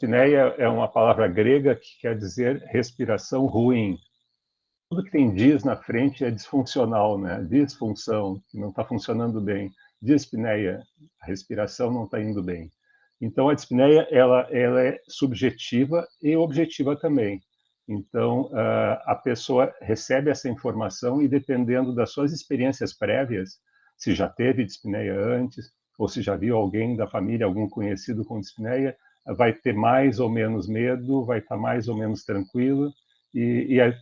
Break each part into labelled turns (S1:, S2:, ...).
S1: Dispneia é uma palavra grega que quer dizer respiração ruim. Tudo que tem dis na frente é disfuncional, né? Disfunção, que não está funcionando bem. Dispneia, a respiração não está indo bem. Então, a dispneia ela é subjetiva e objetiva também. Então, a pessoa recebe essa informação e, dependendo das suas experiências prévias, se já teve dispneia antes, ou se já viu alguém da família, algum conhecido com dispneia, vai ter mais ou menos medo, vai estar mais ou menos tranquilo, e aí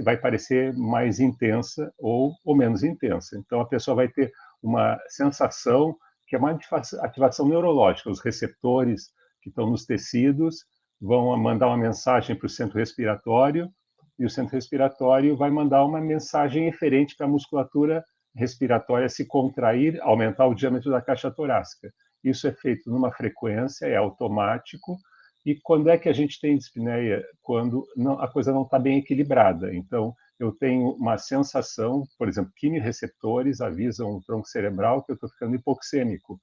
S1: vai parecer mais intensa ou menos intensa. Então, a pessoa vai ter uma sensação que é uma ativação neurológica. Os receptores que estão nos tecidos vão mandar uma mensagem para o centro respiratório, e o centro respiratório vai mandar uma mensagem eferente para a musculatura respiratória se contrair, aumentar o diâmetro da caixa torácica. Isso é feito numa frequência, é automático. E quando é que a gente tem dispneia? Quando não, a coisa não está bem equilibrada. Então, eu tenho uma sensação, por exemplo, quimiorreceptores avisam o tronco cerebral que eu estou ficando hipoxêmico.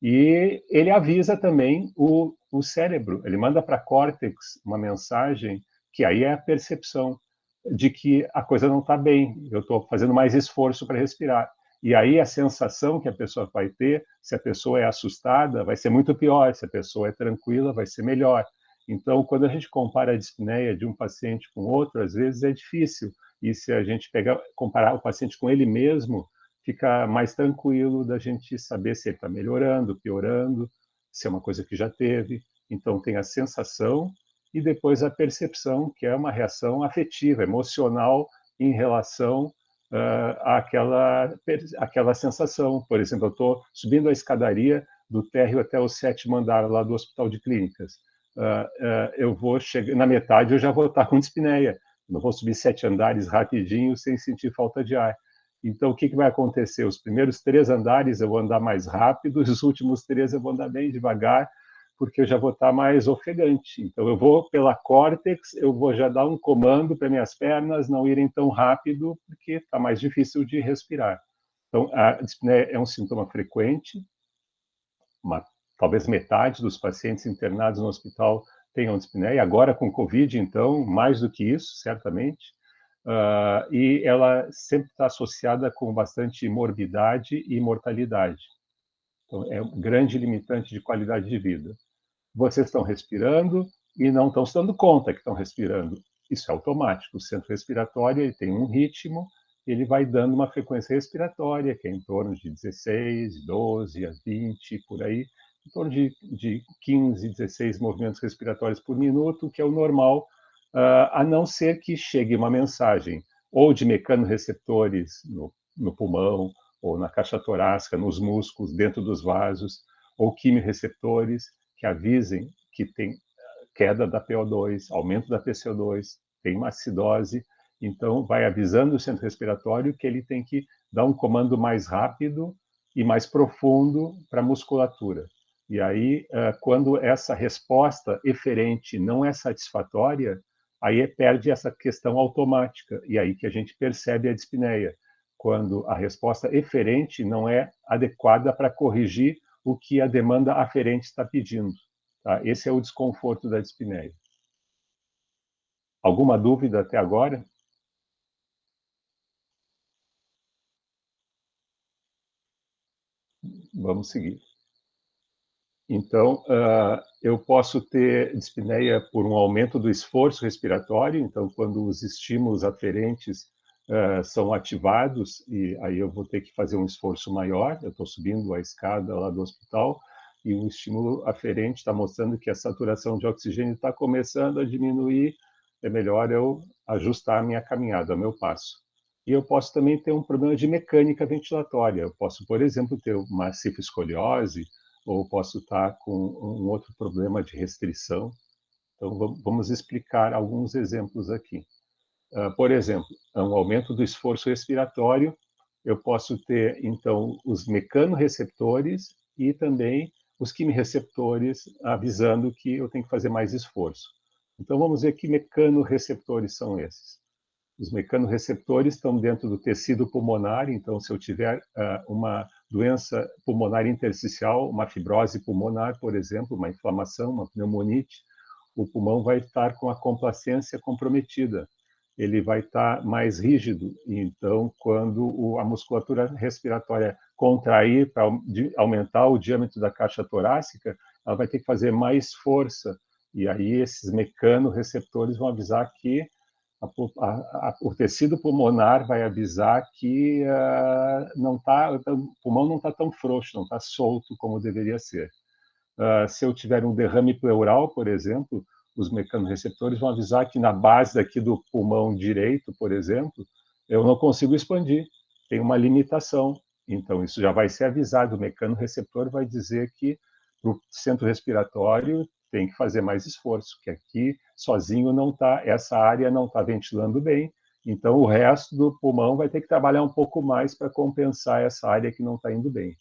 S1: E ele avisa também o cérebro, ele manda para a córtex uma mensagem, que aí é a percepção de que a coisa não está bem, eu estou fazendo mais esforço para respirar. E aí a sensação que a pessoa vai ter, se a pessoa é assustada, vai ser muito pior, se a pessoa é tranquila, vai ser melhor. Então, quando a gente compara a dispneia de um paciente com outro, às vezes é difícil. E se a gente comparar o paciente com ele mesmo, fica mais tranquilo da gente saber se ele está melhorando, piorando, se é uma coisa que já teve. Então, tem a sensação e depois a percepção, que é uma reação afetiva, emocional, em relação àquela sensação. Por exemplo, eu estou subindo a escadaria do térreo até o 7º andar lá do Hospital de Clínicas. Eu vou chegar na metade, eu já vou estar com dispneia. Não vou subir 7 andares rapidinho sem sentir falta de ar. Então, o que vai acontecer? Os primeiros 3 andares eu vou andar mais rápido, os últimos 3 eu vou andar bem devagar, porque eu já vou estar mais ofegante. Então, eu vou pela córtex, eu vou já dar um comando para minhas pernas não irem tão rápido, porque está mais difícil de respirar. Então, a dispneia é um sintoma frequente, talvez metade dos pacientes internados no hospital tenham dispneia, agora com Covid, então, mais do que isso, certamente. E ela sempre está associada com bastante morbidade e mortalidade. Então, é um grande limitante de qualidade de vida. Vocês estão respirando e não estão se dando conta que estão respirando. Isso é automático. O centro respiratório ele tem um ritmo, ele vai dando uma frequência respiratória, que é em torno de 16, 12 a 20, por aí, em torno de 15, 16 movimentos respiratórios por minuto, que é o normal, a não ser que chegue uma mensagem ou de mecanorreceptores no pulmão, ou na caixa torácica, nos músculos, dentro dos vasos, ou quimiorreceptores que avisem que tem queda da PO2, aumento da PCO2, tem uma acidose, então vai avisando o centro respiratório que ele tem que dar um comando mais rápido e mais profundo para a musculatura. E aí, quando essa resposta eferente não é satisfatória, aí perde essa questão automática, e aí que a gente percebe a dispneia, quando a resposta eferente não é adequada para corrigir o que a demanda aferente está pedindo. Tá? Esse é o desconforto da dispneia. Alguma dúvida até agora? Vamos seguir. Então, eu posso ter dispneia por um aumento do esforço respiratório, então, quando os estímulos aferentes são ativados, e aí eu vou ter que fazer um esforço maior, eu estou subindo a escada lá do hospital, e o estímulo aferente está mostrando que a saturação de oxigênio está começando a diminuir, é melhor eu ajustar a minha caminhada, o meu passo. E eu posso também ter um problema de mecânica ventilatória, eu posso, por exemplo, ter uma cifescoliose, ou posso estar com um outro problema de restrição. Então, vamos explicar alguns exemplos aqui. Por exemplo, um aumento do esforço respiratório, eu posso ter, então, os mecanorreceptores e também os quimiorreceptores avisando que eu tenho que fazer mais esforço. Então, vamos ver que mecanorreceptores são esses. Os mecanorreceptores estão dentro do tecido pulmonar, então, se eu tiver uma doença pulmonar intersticial, uma fibrose pulmonar, por exemplo, uma inflamação, uma pneumonite, o pulmão vai estar com a complacência comprometida, ele vai estar mais rígido. Então, quando a musculatura respiratória contrair para aumentar o diâmetro da caixa torácica, ela vai ter que fazer mais força. E aí esses mecanorreceptores vão avisar que o tecido pulmonar vai avisar que o pulmão não está tão frouxo, não está solto como deveria ser. Se eu tiver um derrame pleural, por exemplo, os mecanorreceptores vão avisar que na base daqui do pulmão direito, por exemplo, eu não consigo expandir, tem uma limitação. Então, isso já vai ser avisado, o mecanorreceptor vai dizer que para o centro respiratório tem que fazer mais esforço, que aqui sozinho não está, essa área não está ventilando bem, então o resto do pulmão vai ter que trabalhar um pouco mais para compensar essa área que não está indo bem.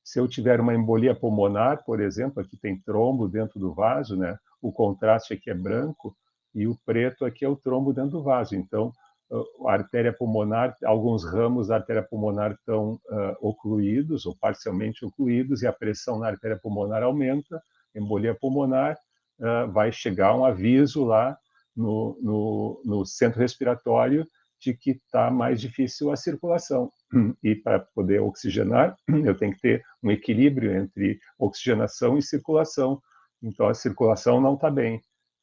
S1: Se eu tiver uma embolia pulmonar, por exemplo, aqui tem trombo dentro do vaso, né? O contraste aqui é branco e o preto aqui é o trombo dentro do vaso. Então, a artéria pulmonar, alguns ramos da artéria pulmonar estão ocluídos ou parcialmente ocluídos e a pressão na artéria pulmonar aumenta, embolia pulmonar, vai chegar um aviso lá no centro respiratório de que está mais difícil a circulação. E para poder oxigenar, eu tenho que ter um equilíbrio entre oxigenação e circulação. Então, a circulação não está bem.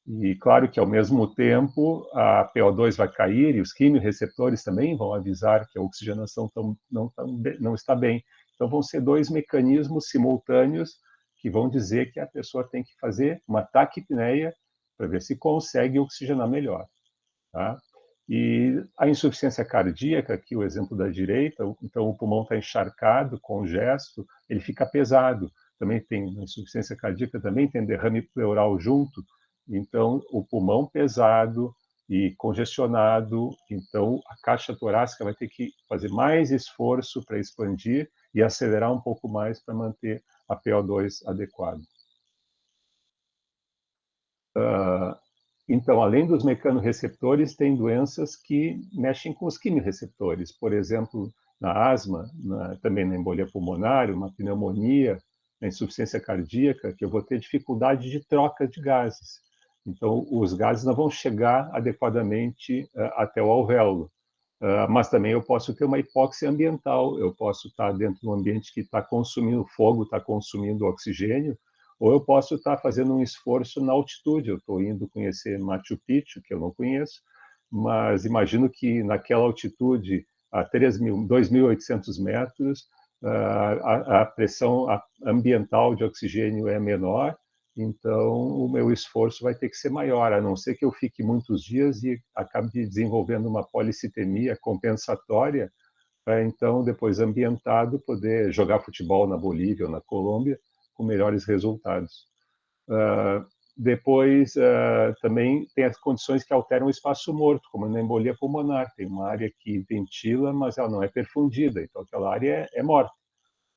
S1: E claro que, ao mesmo tempo, a PO2 vai cair e os quimiorreceptores também vão avisar que a oxigenação não está bem. Então, vão ser dois mecanismos simultâneos que vão dizer que a pessoa tem que fazer uma taquipneia para ver se consegue oxigenar melhor. Tá? E a insuficiência cardíaca, aqui o exemplo da direita, então o pulmão está encharcado, congesto, ele fica pesado. Também tem insuficiência cardíaca, também tem derrame pleural junto. Então, o pulmão pesado e congestionado, então a caixa torácica vai ter que fazer mais esforço para expandir e acelerar um pouco mais para manter a PO2 adequada. Então, além dos mecanorreceptores, tem doenças que mexem com os quimiorreceptores. Por exemplo, na asma, também na embolia pulmonar, uma pneumonia, na insuficiência cardíaca, que eu vou ter dificuldade de troca de gases. Então, os gases não vão chegar adequadamente até o alvéolo. Mas também eu posso ter uma hipóxia ambiental, eu posso estar dentro de um ambiente que está consumindo fogo, está consumindo oxigênio, ou eu posso estar fazendo um esforço na altitude. Eu estou indo conhecer Machu Picchu, que eu não conheço, mas imagino que naquela altitude, a 2.800 metros, a pressão ambiental de oxigênio é menor, então o meu esforço vai ter que ser maior, a não ser que eu fique muitos dias e acabe desenvolvendo uma policitemia compensatória, para então, depois ambientado, poder jogar futebol na Bolívia ou na Colômbia, com melhores resultados. Depois, também tem as condições que alteram o espaço morto, como na embolia pulmonar. Tem uma área que ventila, mas ela não é perfundida, então aquela área é morta.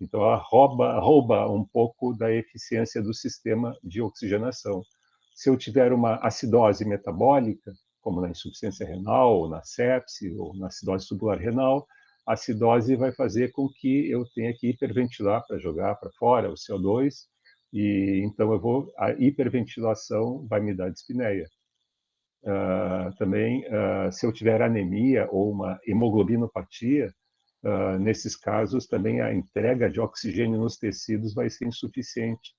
S1: Então, ela rouba um pouco da eficiência do sistema de oxigenação. Se eu tiver uma acidose metabólica, como na insuficiência renal, ou na sepse, ou na acidose tubular renal, a acidose vai fazer com que eu tenha que hiperventilar para jogar para fora o CO2, e então a hiperventilação vai me dar dispneia. Também, se eu tiver anemia ou uma hemoglobinopatia, nesses casos também a entrega de oxigênio nos tecidos vai ser insuficiente.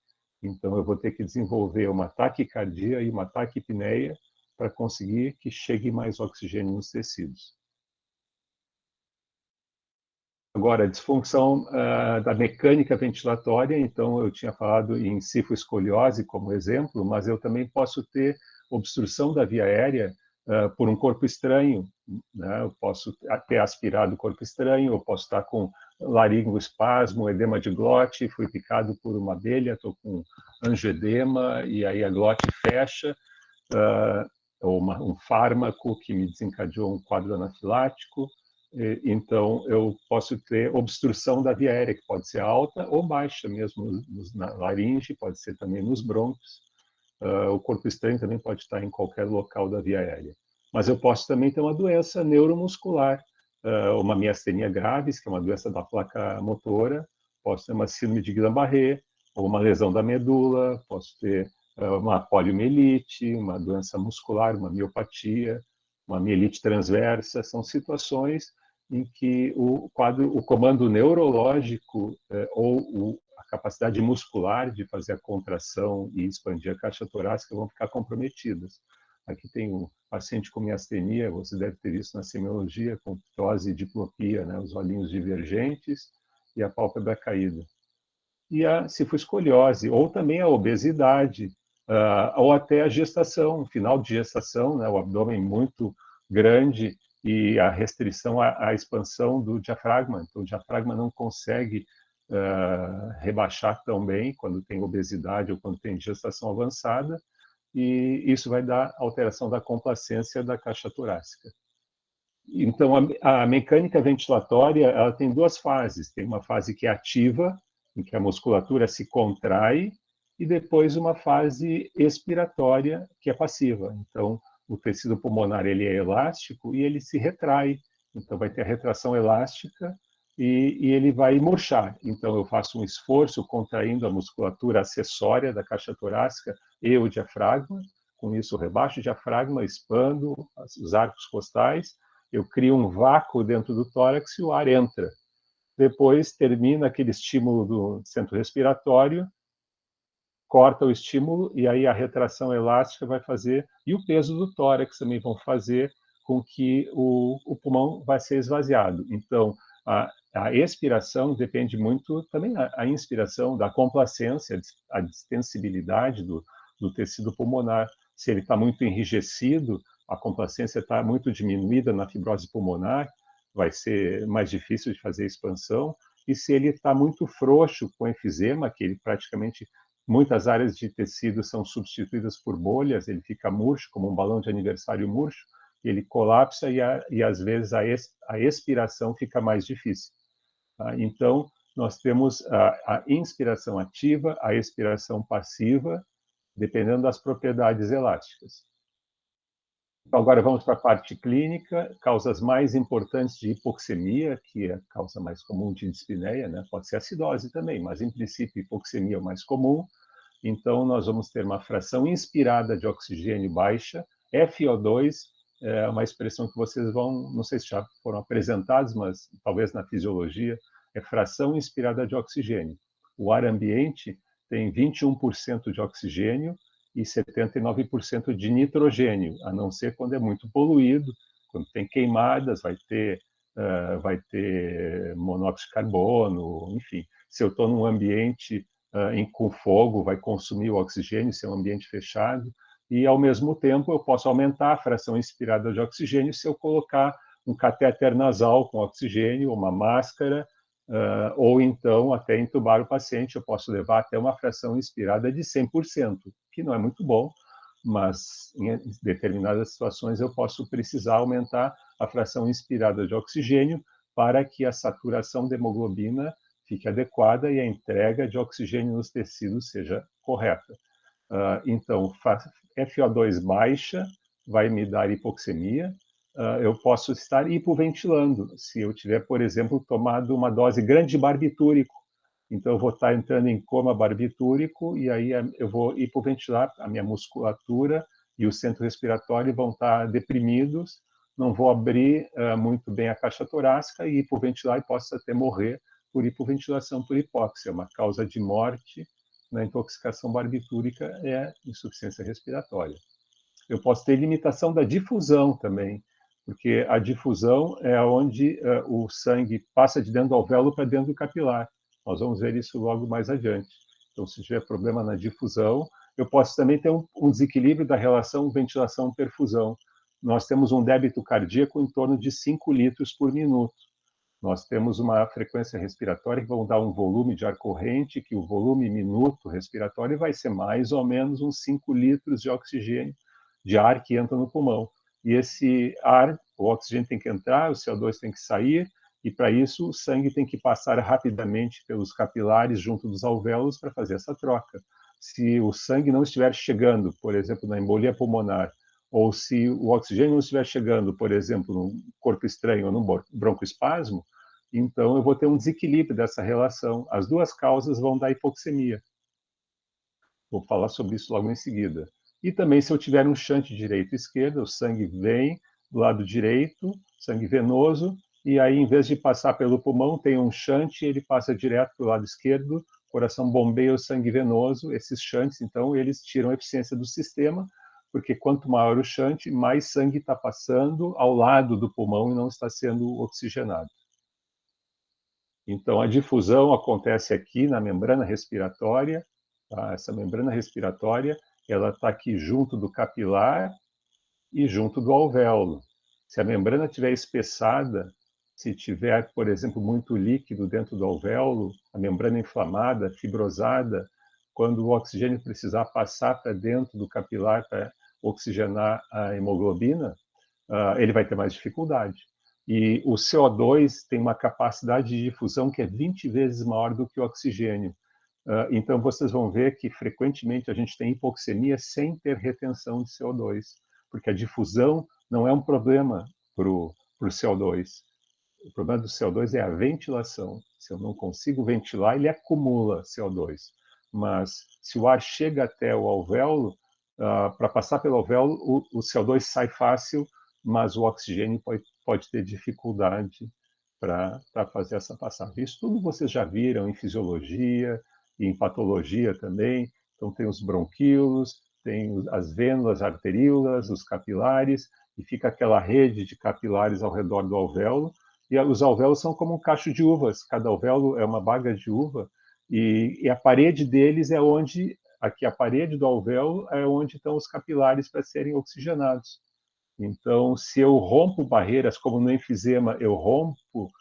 S1: Então eu vou ter que desenvolver uma taquicardia e uma taquipneia para conseguir que chegue mais oxigênio nos tecidos. Agora, a disfunção da mecânica ventilatória, então eu tinha falado em cifoescoliose como exemplo, mas eu também posso ter obstrução da via aérea por um corpo estranho, né? Eu posso ter aspirado o corpo estranho, eu posso estar com laringoespasmo, edema de glote, fui picado por uma abelha, estou com angioedema, e aí a glote fecha, ou um fármaco que me desencadeou um quadro anafilático. Então, eu posso ter obstrução da via aérea, que pode ser alta ou baixa, mesmo na laringe, pode ser também nos brônquios. O corpo estranho também pode estar em qualquer local da via aérea. Mas eu posso também ter uma doença neuromuscular, uma miastenia graves, que é uma doença da placa motora, posso ter uma síndrome de Guillain-Barré, ou uma lesão da medula, posso ter uma poliomielite, uma doença muscular, uma miopatia, uma mielite transversa, são situações em que o comando neurológico ou a capacidade muscular de fazer a contração e expandir a caixa torácica vão ficar comprometidas. Aqui tem um paciente com miastenia, você deve ter visto na semiologia, com ptose e diplopia, né, os olhinhos divergentes e a pálpebra caída. E a cifoescoliose, ou também a obesidade, ou até a gestação, final de gestação, né, o abdômen muito grande e a restrição à expansão do diafragma. Então, o diafragma não consegue rebaixar tão bem quando tem obesidade ou quando tem gestação avançada, e isso vai dar alteração da complacência da caixa torácica. Então, a mecânica ventilatória ela tem duas fases. Tem uma fase que é ativa, em que a musculatura se contrai, e depois uma fase expiratória, que é passiva. Então, o tecido pulmonar ele é elástico e ele se retrai. Então, vai ter a retração elástica e ele vai murchar. Então, eu faço um esforço contraindo a musculatura acessória da caixa torácica e o diafragma. Com isso, eu rebaixo o diafragma, expando os arcos costais, eu crio um vácuo dentro do tórax e o ar entra. Depois termina aquele estímulo do centro respiratório, corta o estímulo e aí a retração elástica vai fazer, e o peso do tórax também vão fazer com que o pulmão vai ser esvaziado. Então, a expiração depende muito, também a inspiração, da complacência, a distensibilidade do tecido pulmonar. Se ele está muito enrijecido, a complacência está muito diminuída na fibrose pulmonar, vai ser mais difícil de fazer expansão. E se ele está muito frouxo, com efizema, que ele praticamente, muitas áreas de tecido são substituídas por bolhas, ele fica murcho, como um balão de aniversário murcho, ele colapsa e às vezes a expiração fica mais difícil. Tá? Então, nós temos a inspiração ativa, a expiração passiva, dependendo das propriedades elásticas. Então, agora vamos para a parte clínica, causas mais importantes de hipoxemia, que é a causa mais comum de dispneia, né? Pode ser acidose também, mas em princípio hipoxemia é o mais comum. Então, nós vamos ter uma fração inspirada de oxigênio baixa, FO2, é uma expressão que vocês vão, não sei se já foram apresentados, mas talvez na fisiologia, é fração inspirada de oxigênio. O ar ambiente tem 21% de oxigênio e 79% de nitrogênio, a não ser quando é muito poluído, quando tem queimadas, vai ter monóxido de carbono, enfim. Se eu estou num ambiente com fogo, vai consumir o oxigênio, se é um ambiente fechado, e ao mesmo tempo eu posso aumentar a fração inspirada de oxigênio se eu colocar um catéter nasal com oxigênio, uma máscara, ou então até entubar o paciente, eu posso levar até uma fração inspirada de 100%, que não é muito bom, mas em determinadas situações eu posso precisar aumentar a fração inspirada de oxigênio para que a saturação de hemoglobina fique adequada e a entrega de oxigênio nos tecidos seja correta. Então, FO2 baixa vai me dar hipoxemia. Eu posso estar hipoventilando, se eu tiver, por exemplo, tomado uma dose grande de barbitúrico. Então, eu vou estar entrando em coma barbitúrico e aí eu vou hipoventilar, a minha musculatura e o centro respiratório vão estar deprimidos, não vou abrir muito bem a caixa torácica e hipoventilar e posso até morrer por hipoventilação por hipóxia. Uma causa de morte na intoxicação barbitúrica é insuficiência respiratória. Eu posso ter limitação da difusão também, porque a difusão é onde o sangue passa de dentro do alvéolo para dentro do capilar. Nós vamos ver isso logo mais adiante. Então, se tiver problema na difusão, eu posso também ter um desequilíbrio da relação ventilação-perfusão. Nós temos um débito cardíaco em torno de 5 litros por minuto. Nós temos uma frequência respiratória que vai dar um volume de ar corrente, que o volume minuto respiratório vai ser mais ou menos uns 5 litros de oxigênio, de ar que entra no pulmão. E esse ar, o oxigênio tem que entrar, o CO2 tem que sair, e para isso o sangue tem que passar rapidamente pelos capilares junto dos alvéolos para fazer essa troca. Se o sangue não estiver chegando, por exemplo, na embolia pulmonar, ou se o oxigênio não estiver chegando, por exemplo, num corpo estranho ou num broncoespasmo, então eu vou ter um desequilíbrio dessa relação. As duas causas vão dar hipoxemia. Vou falar sobre isso logo em seguida. E também, se eu tiver um shunt direito e esquerda, o sangue vem do lado direito, sangue venoso, e aí, em vez de passar pelo pulmão, tem um shunt, ele passa direto para o lado esquerdo, o coração bombeia o sangue venoso. Esses shunts, então, eles tiram a eficiência do sistema, porque quanto maior o shunt, mais sangue está passando ao lado do pulmão e não está sendo oxigenado. Então, a difusão acontece aqui na membrana respiratória. Tá? Essa membrana respiratória, ela está aqui junto do capilar e junto do alvéolo. Se a membrana estiver espessada, se tiver, por exemplo, muito líquido dentro do alvéolo, a membrana inflamada, fibrosada, quando o oxigênio precisar passar para dentro do capilar para oxigenar a hemoglobina, ele vai ter mais dificuldade. E o CO2 tem uma capacidade de difusão que é 20 vezes maior do que o oxigênio. Então, vocês vão ver que, frequentemente, a gente tem hipoxemia sem ter retenção de CO2, porque a difusão não é um problema para o CO2. O problema do CO2 é a ventilação. Se eu não consigo ventilar, ele acumula CO2. Mas, se o ar chega até o alvéolo, para passar pelo alvéolo, o CO2 sai fácil, mas o oxigênio pode ter dificuldade para fazer essa passagem. Isso tudo vocês já viram em fisiologia, e em patologia também. Então, tem os bronquíolos, tem as vênulas, arteríolas, os capilares, e fica aquela rede de capilares ao redor do alvéolo. E os alvéolos são como um cacho de uvas, cada alvéolo é uma baga de uva, e a parede deles é onde, aqui a parede do alvéolo é onde estão os capilares para serem oxigenados. Então, se eu rompo barreiras, como no enfisema, eu rompo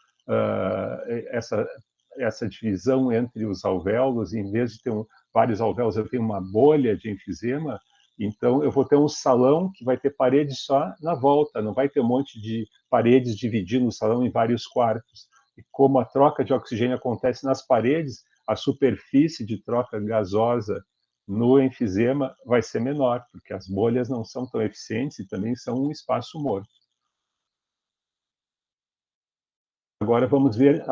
S1: essa divisão entre os alvéolos, e em vez de ter vários alvéolos, eu tenho uma bolha de enfisema, então eu vou ter um salão que vai ter parede só na volta, não vai ter um monte de paredes dividindo o salão em vários quartos. E como a troca de oxigênio acontece nas paredes, a superfície de troca gasosa no enfisema vai ser menor, porque as bolhas não são tão eficientes e também são um espaço morto. Agora vamos ver,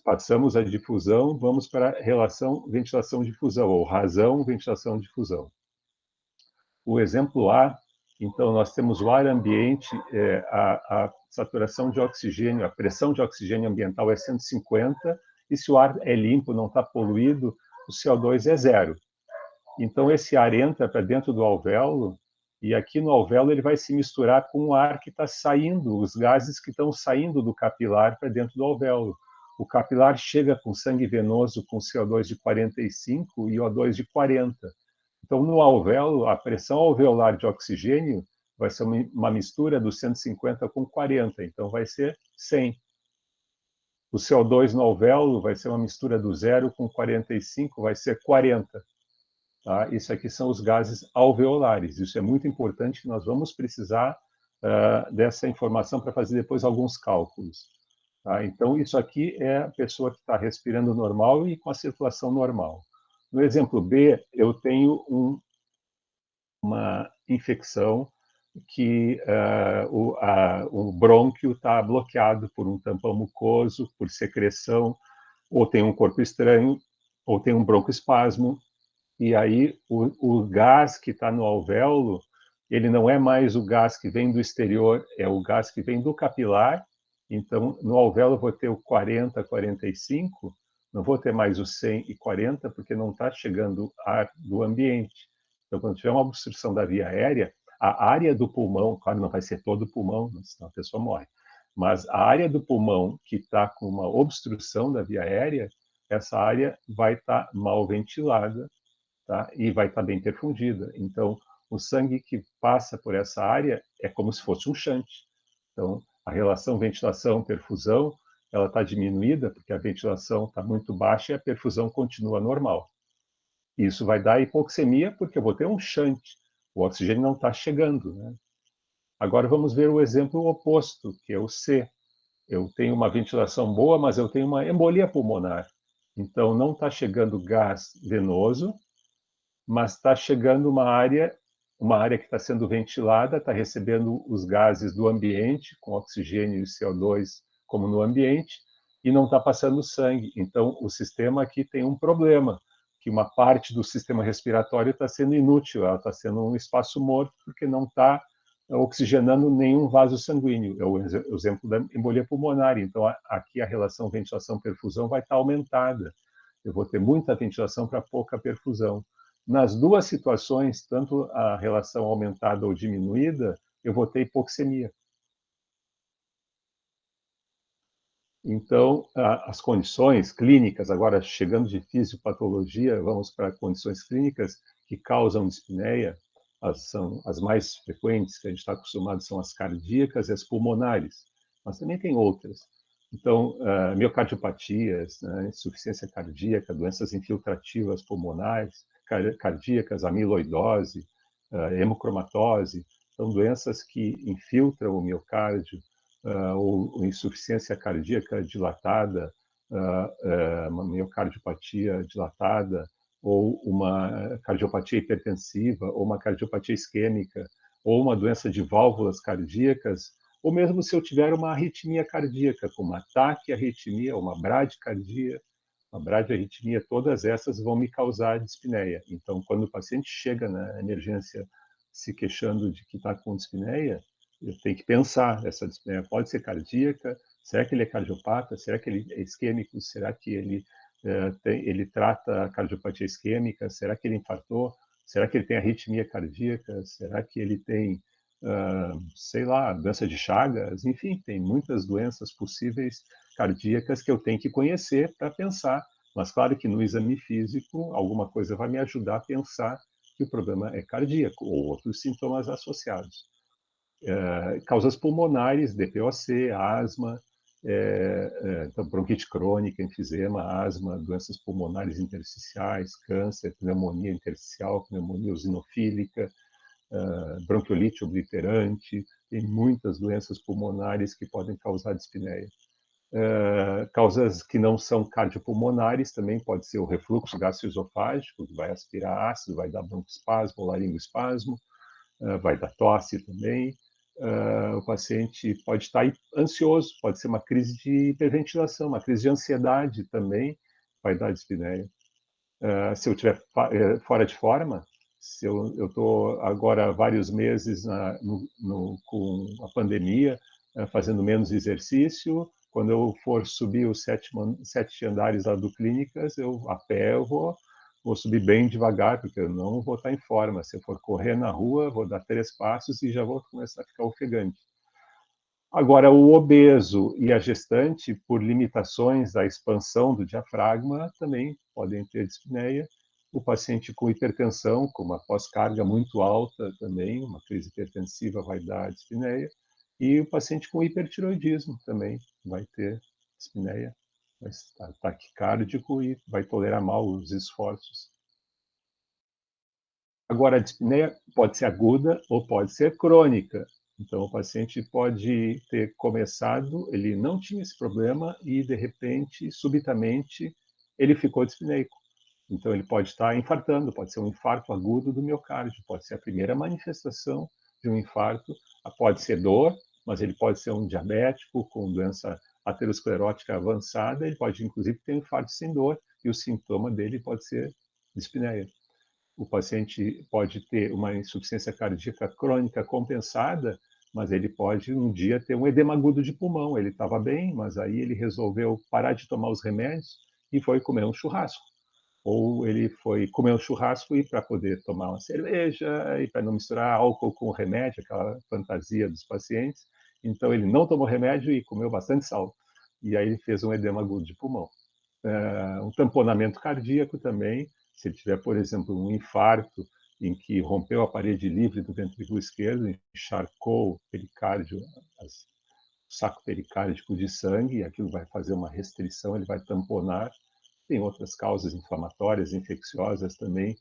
S1: passamos a difusão, vamos para a relação ventilação-difusão, ou razão ventilação-difusão. O exemplo A, então, nós temos o ar ambiente, a saturação de oxigênio, a pressão de oxigênio ambiental é 150, e se o ar é limpo, não está poluído, o CO2 é zero. Então, esse ar entra para dentro do alvéolo, e aqui no alvéolo ele vai se misturar com o ar que está saindo, os gases que estão saindo do capilar para dentro do alvéolo. O capilar chega com sangue venoso com CO2 de 45 e O2 de 40. Então, no alvéolo, a pressão alveolar de oxigênio vai ser uma mistura do 150 com 40, então vai ser 100. O CO2 no alvéolo vai ser uma mistura do 0 com 45, vai ser 40. Tá? Isso aqui são os gases alveolares. Isso é muito importante, nós vamos precisar dessa informação para fazer depois alguns cálculos. Tá? Então, isso aqui é a pessoa que está respirando normal e com a circulação normal. No exemplo B, eu tenho uma infecção que o brônquio está bloqueado por um tampão mucoso, por secreção, ou tem um corpo estranho, ou tem um broncoespasmo, e aí o gás que está no alvéolo, ele não é mais o gás que vem do exterior, é o gás que vem do capilar. Então, no alvéolo eu vou ter o 40, 45, não vou ter mais o 100 e 40, porque não está chegando ar do ambiente. Então, quando tiver uma obstrução da via aérea, a área do pulmão, claro, não vai ser todo o pulmão, senão a pessoa morre, mas a área do pulmão que está com uma obstrução da via aérea, essa área vai estar mal ventilada, tá? E vai estar bem perfundida. Então, o sangue que passa por essa área é como se fosse um shunt. Então, a relação ventilação-perfusão, ela está diminuída porque a ventilação está muito baixa e a perfusão continua normal. Isso vai dar hipoxemia porque eu vou ter um shunt. O oxigênio não está chegando, né? Agora vamos ver o exemplo oposto, que é o C. Eu tenho uma ventilação boa, mas eu tenho uma embolia pulmonar. Então, não está chegando gás venoso, mas está chegando uma área que está sendo ventilada, está recebendo os gases do ambiente, com oxigênio e CO2, como no ambiente, e não está passando sangue. Então, o sistema aqui tem um problema, que uma parte do sistema respiratório está sendo inútil, ela está sendo um espaço morto porque não está oxigenando nenhum vaso sanguíneo. É o exemplo da embolia pulmonar. Então, aqui a relação ventilação-perfusão vai estar aumentada. Eu vou ter muita ventilação para pouca perfusão. Nas duas situações, tanto a relação aumentada ou diminuída, eu vou ter hipoxemia. Então, as condições clínicas, agora chegando de fisiopatologia, vamos para condições clínicas que causam dispneia, são as mais frequentes que a gente está acostumado, são as cardíacas e as pulmonares, mas também tem outras. Então, miocardiopatias, né, insuficiência cardíaca, doenças infiltrativas pulmonares, cardíacas, amiloidose, hemocromatose, são doenças que infiltram o miocárdio, ou insuficiência cardíaca dilatada, uma miocardiopatia dilatada, ou uma cardiopatia hipertensiva, ou uma cardiopatia isquêmica, ou uma doença de válvulas cardíacas, ou mesmo se eu tiver uma arritmia cardíaca, como uma taquiarritmia, uma bradicardia, uma bradiarritmia, todas essas vão me causar dispneia. Então, quando o paciente chega na emergência se queixando de que está com dispneia, eu tenho que pensar, essa dispneia pode ser cardíaca, será que ele é cardiopata, será que ele é isquêmico, será que ele trata a cardiopatia isquêmica, será que ele infartou, será que ele tem arritmia cardíaca, será que ele tem, sei lá, doença de Chagas, enfim, tem muitas doenças possíveis cardíacas que eu tenho que conhecer para pensar, mas claro que no exame físico alguma coisa vai me ajudar a pensar que o problema é cardíaco ou outros sintomas associados. Causas pulmonares, DPOC, asma, então, bronquite crônica, enfisema, asma, doenças pulmonares intersticiais, câncer, pneumonia intersticial, pneumonia eosinofílica, bronquiolite obliterante, tem muitas doenças pulmonares que podem causar dispneia. Causas que não são cardiopulmonares também pode ser o refluxo gastroesofágico, que vai aspirar ácido, vai dar broncoespasmo, laringoespasmo, vai dar tosse também. O paciente pode estar ansioso, pode ser uma crise de hiperventilação, uma crise de ansiedade também vai dar dispneia. Se eu estiver fora de forma, se eu estou agora vários meses com a pandemia, fazendo menos exercício, quando eu for subir os 7 andares lá do Clínicas, a pé eu vou subir bem devagar, porque eu não vou estar em forma. Se eu for correr na rua, vou dar 3 passos e já vou começar a ficar ofegante. Agora, o obeso e a gestante, por limitações da expansão do diafragma, também podem ter dispneia. O paciente com hipertensão, com uma pós-carga muito alta também, uma crise hipertensiva vai dar dispneia. E o paciente com hipertiroidismo também vai ter dispneia, vai estar taquicárdico e vai tolerar mal os esforços. Agora, a dispneia pode ser aguda ou pode ser crônica. Então, o paciente pode ter começado, ele não tinha esse problema e, de repente, subitamente, ele ficou dispneico. Então, ele pode estar infartando, pode ser um infarto agudo do miocárdio, pode ser a primeira manifestação de um infarto, pode ser dor, mas ele pode ser um diabético com doença aterosclerótica avançada, ele pode, inclusive, ter um infarto sem dor e o sintoma dele pode ser dispneia. O paciente pode ter uma insuficiência cardíaca crônica compensada, mas ele pode um dia ter um edema agudo de pulmão. Ele estava bem, mas aí ele resolveu parar de tomar os remédios e foi comer um churrasco. Ou ele foi comer um churrasco e para poder tomar uma cerveja e para não misturar álcool com remédio, aquela fantasia dos pacientes. Então ele não tomou remédio e comeu bastante sal. E aí ele fez um edema agudo de pulmão. Um tamponamento cardíaco também, se ele tiver, por exemplo, um infarto em que rompeu a parede livre do ventrículo esquerdo, encharcou o pericárdio, o saco pericárdico de sangue, e aquilo vai fazer uma restrição, ele vai tamponar. Tem outras causas inflamatórias, infecciosas também,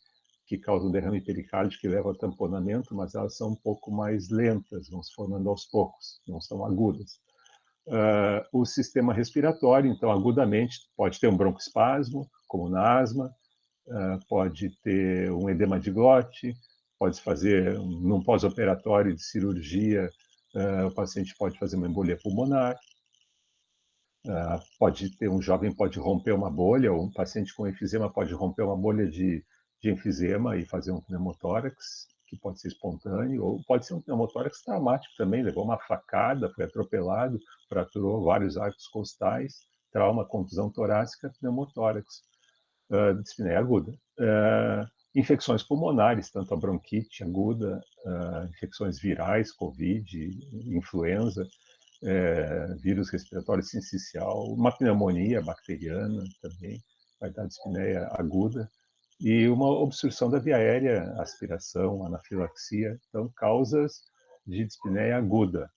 S1: que causam derrame pericárdico e levam ao tamponamento, mas elas são um pouco mais lentas, vão se formando aos poucos, não são agudas. O sistema respiratório, então, agudamente, pode ter um broncoespasmo, como na asma, pode ter um edema de glote, pode fazer, num pós-operatório de cirurgia, o paciente pode fazer uma embolia pulmonar. Um jovem pode romper uma bolha, ou um paciente com enfisema pode romper uma bolha de enfisema e fazer um pneumotórax, que pode ser espontâneo, ou pode ser um pneumotórax traumático também, levou uma facada, foi atropelado, fraturou vários arcos costais, trauma, contusão torácica, pneumotórax, dispneia aguda. Infecções pulmonares, tanto a bronquite aguda, infecções virais, Covid, influenza, vírus respiratório sincicial, uma pneumonia bacteriana também, vai dar dispneia aguda, e uma obstrução da via aérea, aspiração, anafilaxia, então causas de dispneia aguda.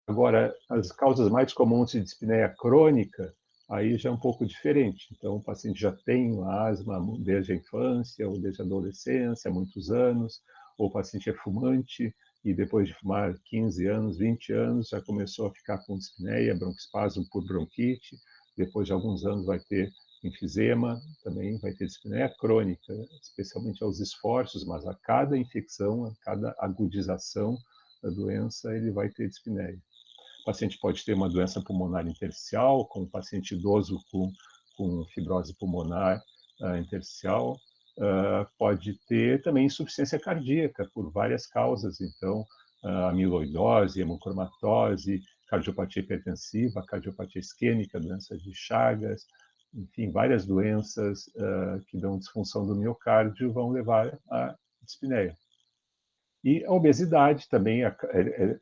S1: Agora, as causas mais comuns de dispneia crônica, aí já é um pouco diferente. Então, o paciente já tem asma desde a infância ou desde a adolescência, há muitos anos, ou o paciente é fumante e depois de fumar 15 anos, 20 anos, já começou a ficar com dispneia, broncoespasmo por bronquite, depois de alguns anos vai ter enfisema, também vai ter dispneia crônica, especialmente aos esforços, mas a cada infecção, a cada agudização da doença, ele vai ter dispneia. O paciente pode ter uma doença pulmonar intersticial, como o paciente idoso com fibrose pulmonar intersticial, pode ter também insuficiência cardíaca por várias causas, então, amiloidose, hemocromatose, cardiopatia hipertensiva, cardiopatia isquêmica, doença de Chagas, enfim, várias doenças que dão disfunção do miocárdio vão levar à dispneia. E a obesidade também,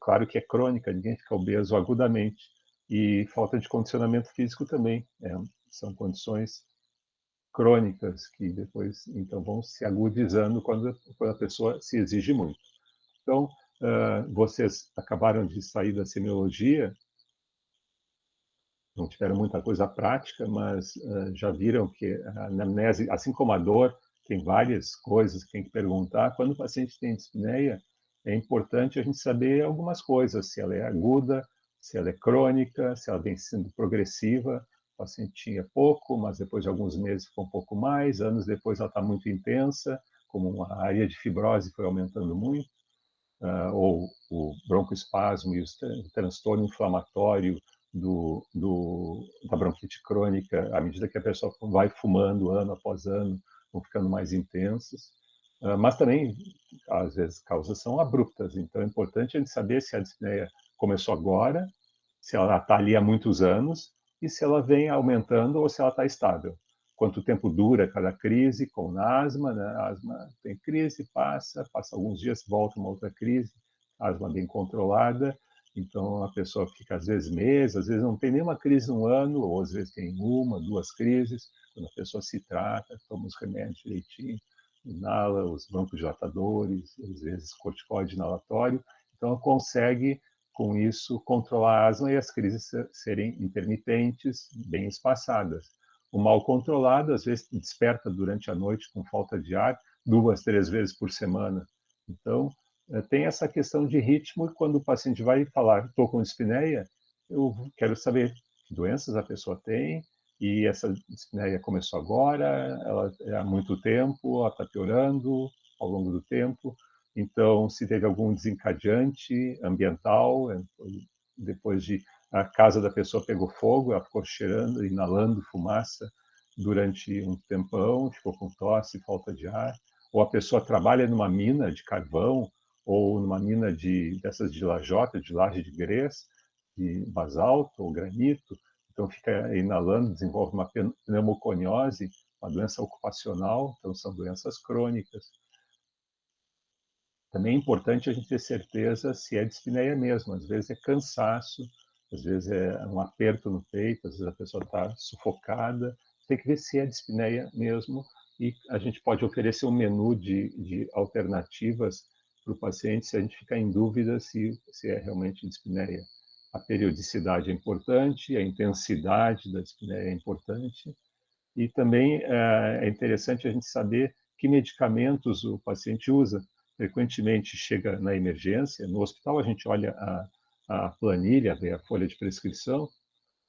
S1: claro que é crônica, ninguém fica obeso agudamente. E falta de condicionamento físico também. São condições crônicas que depois então vão se agudizando quando a pessoa se exige muito. Então, vocês acabaram de sair da semiologia, não tiveram muita coisa prática, mas já viram que a anamnese, assim como a dor, tem várias coisas que tem que perguntar. Quando o paciente tem dispneia, é importante a gente saber algumas coisas, se ela é aguda, se ela é crônica, se ela vem sendo progressiva. O paciente tinha pouco, mas depois de alguns meses ficou um pouco mais, anos depois ela está muito intensa, como a área de fibrose foi aumentando muito, ou o broncoespasmo e o transtorno inflamatório da bronquite crônica, à medida que a pessoa vai fumando ano após ano, vão ficando mais intensas. Mas também, às vezes, causas são abruptas, então é importante a gente saber se a dispneia começou agora, se ela está ali há muitos anos, e se ela vem aumentando ou se ela está estável. Quanto tempo dura cada crise, com asma, né? A asma tem crise, passa alguns dias, volta uma outra crise, asma bem controlada, então a pessoa fica às vezes meses, às vezes não tem nenhuma crise no ano, ou às vezes tem uma, duas crises, quando a pessoa se trata, toma os remédios direitinho, inala os broncodilatadores, às vezes corticoide inalatório, então ela consegue com isso, controlar a asma e as crises serem intermitentes, bem espaçadas. O mal controlado, às vezes, desperta durante a noite com falta de ar, 2, 3 vezes por semana. Então, tem essa questão de ritmo, e quando o paciente vai falar, estou com dispneia, eu quero saber que doenças a pessoa tem, e essa dispneia começou agora, ela é há muito tempo, ela está piorando ao longo do tempo, então, se teve algum desencadeante ambiental, depois de a casa da pessoa pegou fogo, ela ficou cheirando, inalando fumaça durante um tempão, ficou com tosse, falta de ar, ou a pessoa trabalha numa mina de carvão ou numa mina dessas de lajota, de laje de grés, de basalto ou granito, então fica inalando, desenvolve uma pneumoconiose, uma doença ocupacional, então são doenças crônicas. Também é importante a gente ter certeza se é dispneia mesmo. Às vezes é cansaço, às vezes é um aperto no peito, às vezes a pessoa está sufocada. Tem que ver se é dispneia mesmo e a gente pode oferecer um menu de alternativas para o paciente se a gente ficar em dúvida se é realmente dispneia. A periodicidade é importante, a intensidade da dispneia é importante e também é interessante a gente saber que medicamentos o paciente usa. Frequentemente chega na emergência, no hospital a gente olha a planilha, vê a folha de prescrição,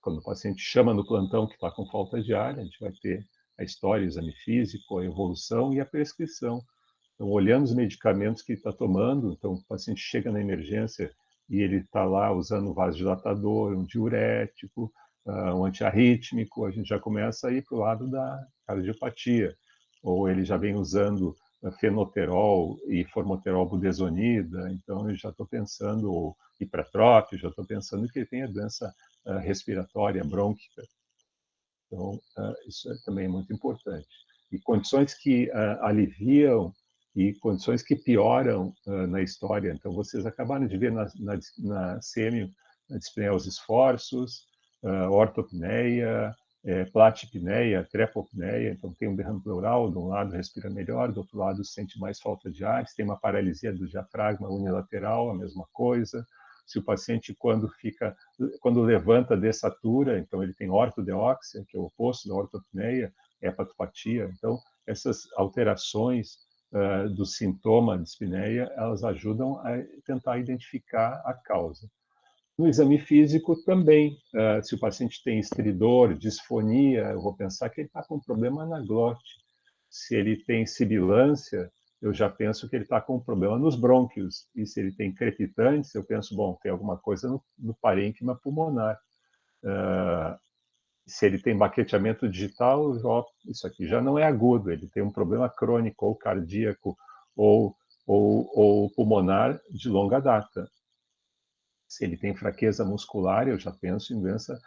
S1: quando o paciente chama no plantão que está com falta de ar, a gente vai ter a história, o exame físico, a evolução e a prescrição. Então, olhando os medicamentos que está tomando, então o paciente chega na emergência e ele está lá usando um vasodilatador, um diurético, um antiarrítmico, a gente já começa a ir para o lado da cardiopatia. Ou ele já vem usando fenoterol e formoterol budesonida, então eu já estou pensando, ou hipratrópio, já estou pensando que ele tem a doença respiratória brônquica. Então, isso também é muito importante. E condições que aliviam e condições que pioram na história. Então, vocês acabaram de ver na CM, na dispneia os esforços, ortopneia, platipneia, trepopneia. Então, tem um derrame pleural, de um lado respira melhor, do outro lado sente mais falta de ar. Se tem uma paralisia do diafragma unilateral, a mesma coisa. Se o paciente, quando levanta, dessatura, então ele tem ortodeóxia, que é o oposto da ortopneia, hepatopatia. Então, essas alterações do sintoma de dispneia, elas ajudam a tentar identificar a causa. No exame físico também, se o paciente tem estridor, disfonia, eu vou pensar que ele está com um problema na glote. Se ele tem sibilância, eu já penso que ele está com um problema nos brônquios. E se ele tem crepitantes, eu penso, bom, tem alguma coisa no parênquima pulmonar. Se ele tem baqueteamento digital, isso aqui já não é agudo, ele tem um problema crônico, ou cardíaco, ou pulmonar de longa data. Se ele tem fraqueza muscular, eu já penso em doença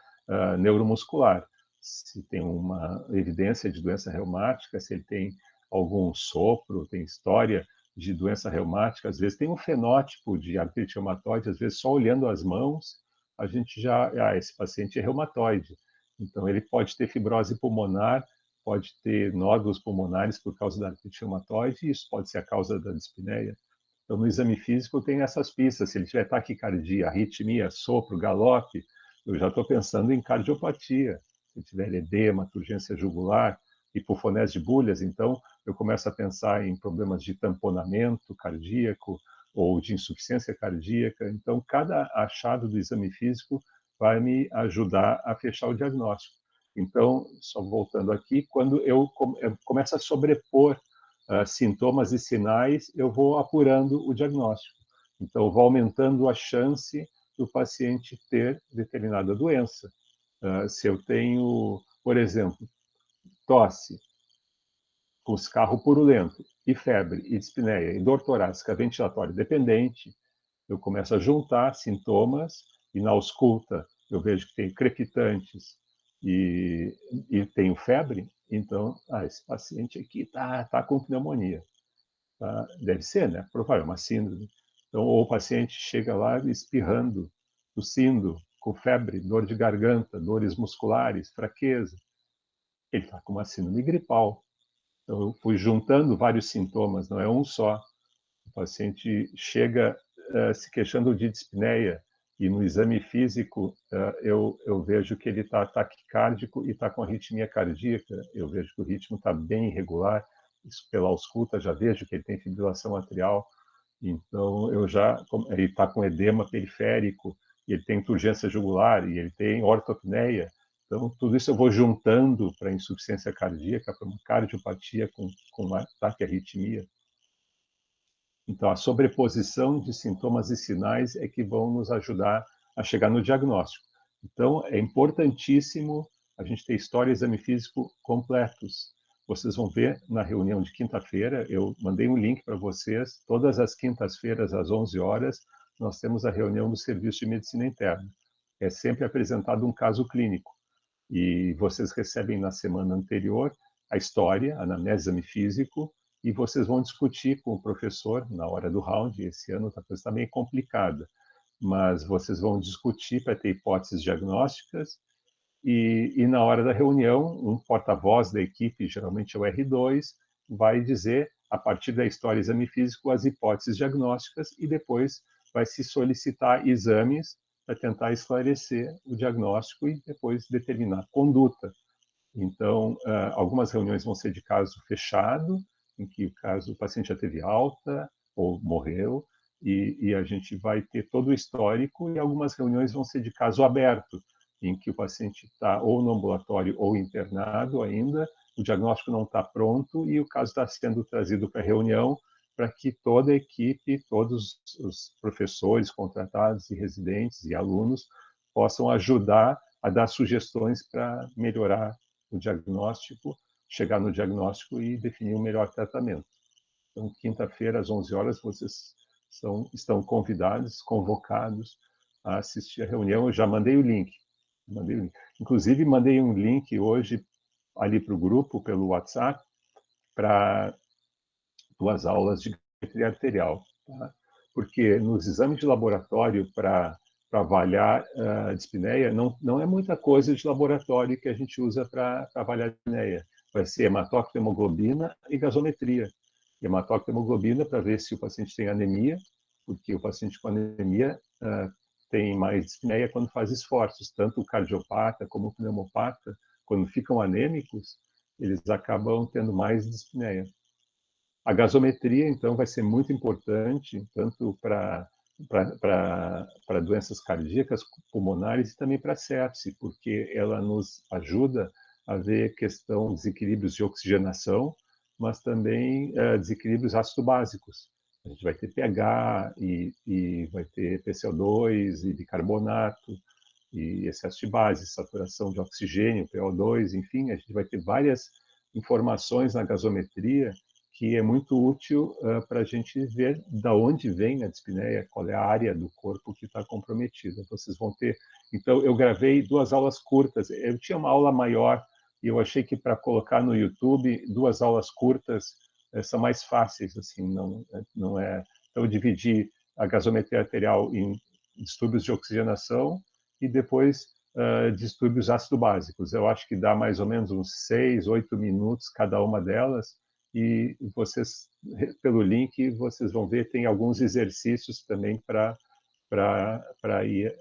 S1: neuromuscular. Se tem uma evidência de doença reumática, se ele tem algum sopro, tem história de doença reumática, às vezes tem um fenótipo de artrite reumatoide, às vezes só olhando as mãos, a gente já, esse paciente é reumatoide. Então, ele pode ter fibrose pulmonar, pode ter nódulos pulmonares por causa da artrite reumatoide, e isso pode ser a causa da dispneia. Então, no exame físico tem essas pistas. Se ele tiver taquicardia, arritmia, sopro, galope, eu já estou pensando em cardiopatia. Se ele tiver edema, turgência jugular, hipofonese de bulhas, então eu começo a pensar em problemas de tamponamento cardíaco ou de insuficiência cardíaca. Então, cada achado do exame físico vai me ajudar a fechar o diagnóstico. Então, só voltando aqui, quando eu começo a sobrepor sintomas e sinais, eu vou apurando o diagnóstico. Então, eu vou aumentando a chance do paciente ter determinada doença. Se eu tenho, por exemplo, tosse, com escarro purulento, e febre, e dispneia, e dor torácica ventilatória dependente, eu começo a juntar sintomas, e na ausculta eu vejo que tem crepitantes e tenho febre, então, esse paciente aqui tá com pneumonia. Deve ser, né? Provável, uma síndrome. Então, ou o paciente chega lá espirrando, tossindo, com febre, dor de garganta, dores musculares, fraqueza. Ele está com uma síndrome gripal. Então, eu fui juntando vários sintomas, não é um só. O paciente chega se queixando de dispneia e no exame físico eu vejo que ele está taquicárdico e está com arritmia cardíaca. Eu vejo que o ritmo está bem irregular. Isso pela ausculta já vejo que ele tem fibrilação atrial. Então ele está com edema periférico, e ele tem turgência jugular e ele tem ortopneia. Então, tudo isso eu vou juntando para insuficiência cardíaca, para uma cardiopatia com ataque arritmia. Então, a sobreposição de sintomas e sinais é que vão nos ajudar a chegar no diagnóstico. Então, é importantíssimo a gente ter história e exame físico completos. Vocês vão ver na reunião de quinta-feira, eu mandei um link para vocês, todas as quintas-feiras, às 11 horas, nós temos a reunião do Serviço de Medicina Interna. É sempre apresentado um caso clínico, e vocês recebem na semana anterior a história, a anamnese, exame físico, e vocês vão discutir com o professor na hora do round. Esse ano a coisa está meio complicada, mas vocês vão discutir para ter hipóteses diagnósticas, e na hora da reunião, um porta-voz da equipe, geralmente é o R2, vai dizer, a partir da história e exame físico, as hipóteses diagnósticas, e depois vai se solicitar exames para tentar esclarecer o diagnóstico e depois determinar conduta. Então, algumas reuniões vão ser de caso fechado, em que o paciente já teve alta ou morreu, e a gente vai ter todo o histórico, e algumas reuniões vão ser de caso aberto, em que o paciente está ou no ambulatório ou internado ainda, o diagnóstico não está pronto e o caso está sendo trazido para a reunião, para que toda a equipe, todos os professores contratados e residentes e alunos possam ajudar a dar sugestões para melhorar o diagnóstico, chegar no diagnóstico e definir um melhor tratamento. Então, quinta-feira, às 11 horas, vocês estão convidados, convocados a assistir a reunião. Eu já mandei o link. Inclusive, mandei um link hoje ali para o grupo, pelo WhatsApp, para 2 aulas de gasometria arterial. Tá? Porque nos exames de laboratório para avaliar a dispneia, não é muita coisa de laboratório que a gente usa para avaliar a dispneia. Vai ser hematócrito, hemoglobina e gasometria. Hematócrito, hemoglobina para ver se o paciente tem anemia, porque o paciente com anemia tem mais dispneia quando faz esforços. Tanto o cardiopata como o pneumopata, quando ficam anêmicos, eles acabam tendo mais dispneia. A gasometria, então, vai ser muito importante, tanto para doenças cardíacas, pulmonares e também para a sepse, porque ela nos ajuda a ver questão de desequilíbrios de oxigenação, mas também desequilíbrios ácido-básicos. A gente vai ter pH e vai ter PCO2 e bicarbonato e excesso de base, saturação de oxigênio, PO2, enfim, a gente vai ter várias informações na gasometria que é muito útil para a gente ver da onde vem a dispneia, qual é a área do corpo que está comprometida. Vocês vão ter. Então, eu gravei 2 aulas curtas. Eu tinha uma aula maior e eu achei que para colocar no YouTube 2 aulas curtas são mais fáceis, assim, não é. Então, eu dividi a gasometria arterial em distúrbios de oxigenação e depois distúrbios ácido-básicos. Eu acho que dá mais ou menos uns 6, 8 minutos cada uma delas, e vocês, pelo link, vocês vão ver, tem alguns exercícios também para ir,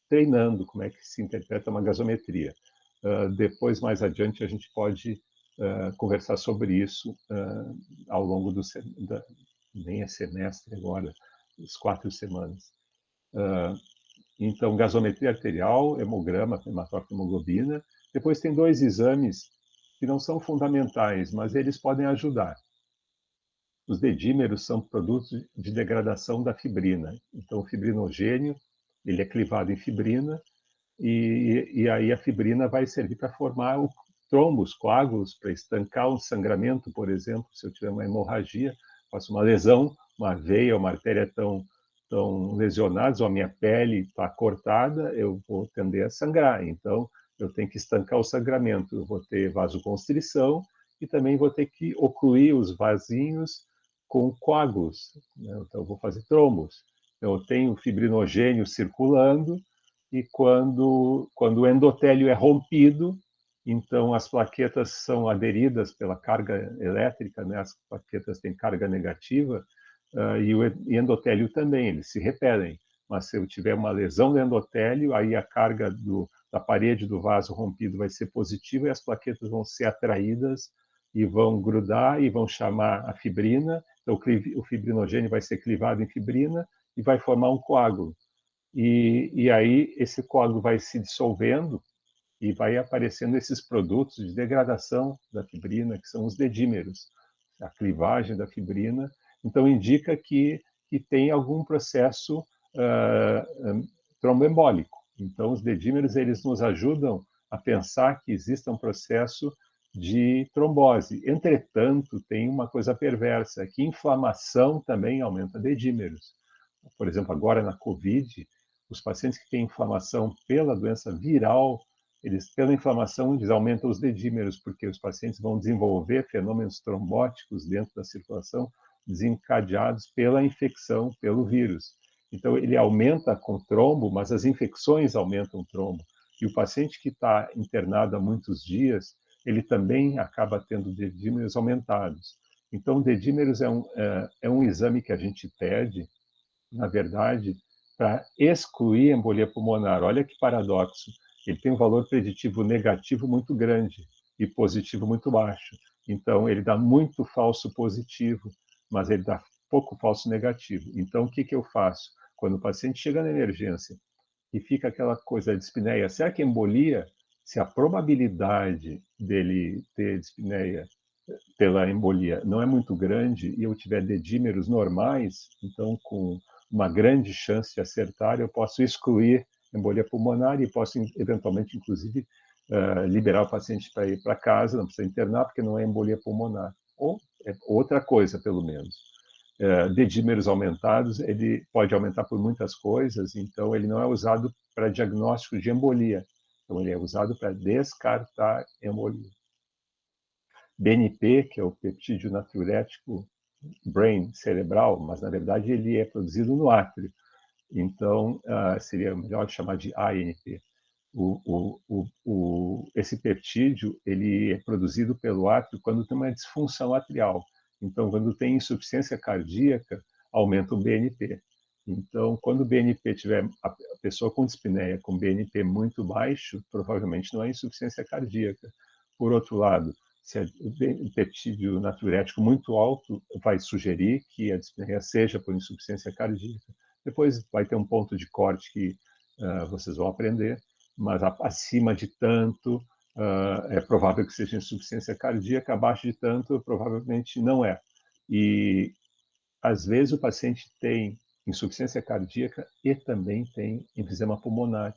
S1: treinando como é que se interpreta uma gasometria. Depois, mais adiante, a gente pode conversar sobre isso ao longo nem é semestre agora, as 4 semanas. Então, gasometria arterial, hemograma, hematócrito, hemoglobina. Depois tem 2 exames que não são fundamentais, mas eles podem ajudar. Os dedímeros são produtos de degradação da fibrina. Então, o fibrinogênio, ele é clivado em fibrina, e aí a fibrina vai servir para formar trombos, coágulos, para estancar um sangramento, por exemplo, se eu tiver uma hemorragia, faço uma lesão, uma veia, uma artéria tão lesionadas, ou a minha pele está cortada, eu vou tender a sangrar. Então, eu tenho que estancar o sangramento. Eu vou ter vasoconstrição e também vou ter que ocluir os vasinhos com coágulos. Né? Então, eu vou fazer trombos. Então, eu tenho fibrinogênio circulando e quando o endotélio é rompido, então as plaquetas são aderidas pela carga elétrica, né? As plaquetas têm carga negativa, e o endotélio também, eles se repelem. Mas se eu tiver uma lesão do endotélio, aí a carga da parede do vaso rompido vai ser positiva e as plaquetas vão ser atraídas e vão grudar e vão chamar a fibrina. Então, o fibrinogênio vai ser clivado em fibrina e vai formar um coágulo. E aí esse coágulo vai se dissolvendo e vai aparecendo esses produtos de degradação da fibrina, que são os dedímeros, a clivagem da fibrina. Então, indica que tem algum processo tromboembólico. Então, os dedímeros eles nos ajudam a pensar que existe um processo de trombose. Entretanto, tem uma coisa perversa, que inflamação também aumenta dedímeros. Por exemplo, agora na COVID, os pacientes que têm inflamação pela doença viral, pela inflamação, eles aumentam os dedímeros, porque os pacientes vão desenvolver fenômenos trombóticos dentro da circulação desencadeados pela infecção pelo vírus. Então, ele aumenta com trombo, mas as infecções aumentam o trombo. E o paciente que está internado há muitos dias, ele também acaba tendo dedímeros aumentados. Então, dedímeros é um exame que a gente pede, na verdade, para excluir a embolia pulmonar. Olha que paradoxo. Ele tem um valor preditivo negativo muito grande e positivo muito baixo. Então, ele dá muito falso positivo, mas ele dá pouco falso negativo. Então, o que eu faço? Quando o paciente chega na emergência e fica aquela coisa de dispneia, será que embolia? Se a probabilidade dele ter dispneia pela embolia não é muito grande e eu tiver dedímeros normais, então com uma grande chance de acertar, eu posso excluir embolia pulmonar e posso eventualmente, inclusive, liberar o paciente para ir para casa, não precisa internar porque não é embolia pulmonar. Ou outra coisa, pelo menos. Dedímeros aumentados, ele pode aumentar por muitas coisas, então ele não é usado para diagnóstico de embolia. Então ele é usado para descartar embolia. BNP, que é o peptídeo natriurético brain cerebral, mas na verdade ele é produzido no átrio. Então seria melhor chamar de ANP. Esse peptídeo ele é produzido pelo átrio quando tem uma disfunção atrial. Então, quando tem insuficiência cardíaca, aumenta o BNP. Então, quando o BNP tiver a pessoa com dispneia com BNP muito baixo, provavelmente não é insuficiência cardíaca. Por outro lado, se o peptídeo natriurético muito alto vai sugerir que a dispneia seja por insuficiência cardíaca. Depois vai ter um ponto de corte que vocês vão aprender, mas acima de tanto é provável que seja insuficiência cardíaca, abaixo de tanto provavelmente não é. E às vezes o paciente tem insuficiência cardíaca e também tem enfisema pulmonar.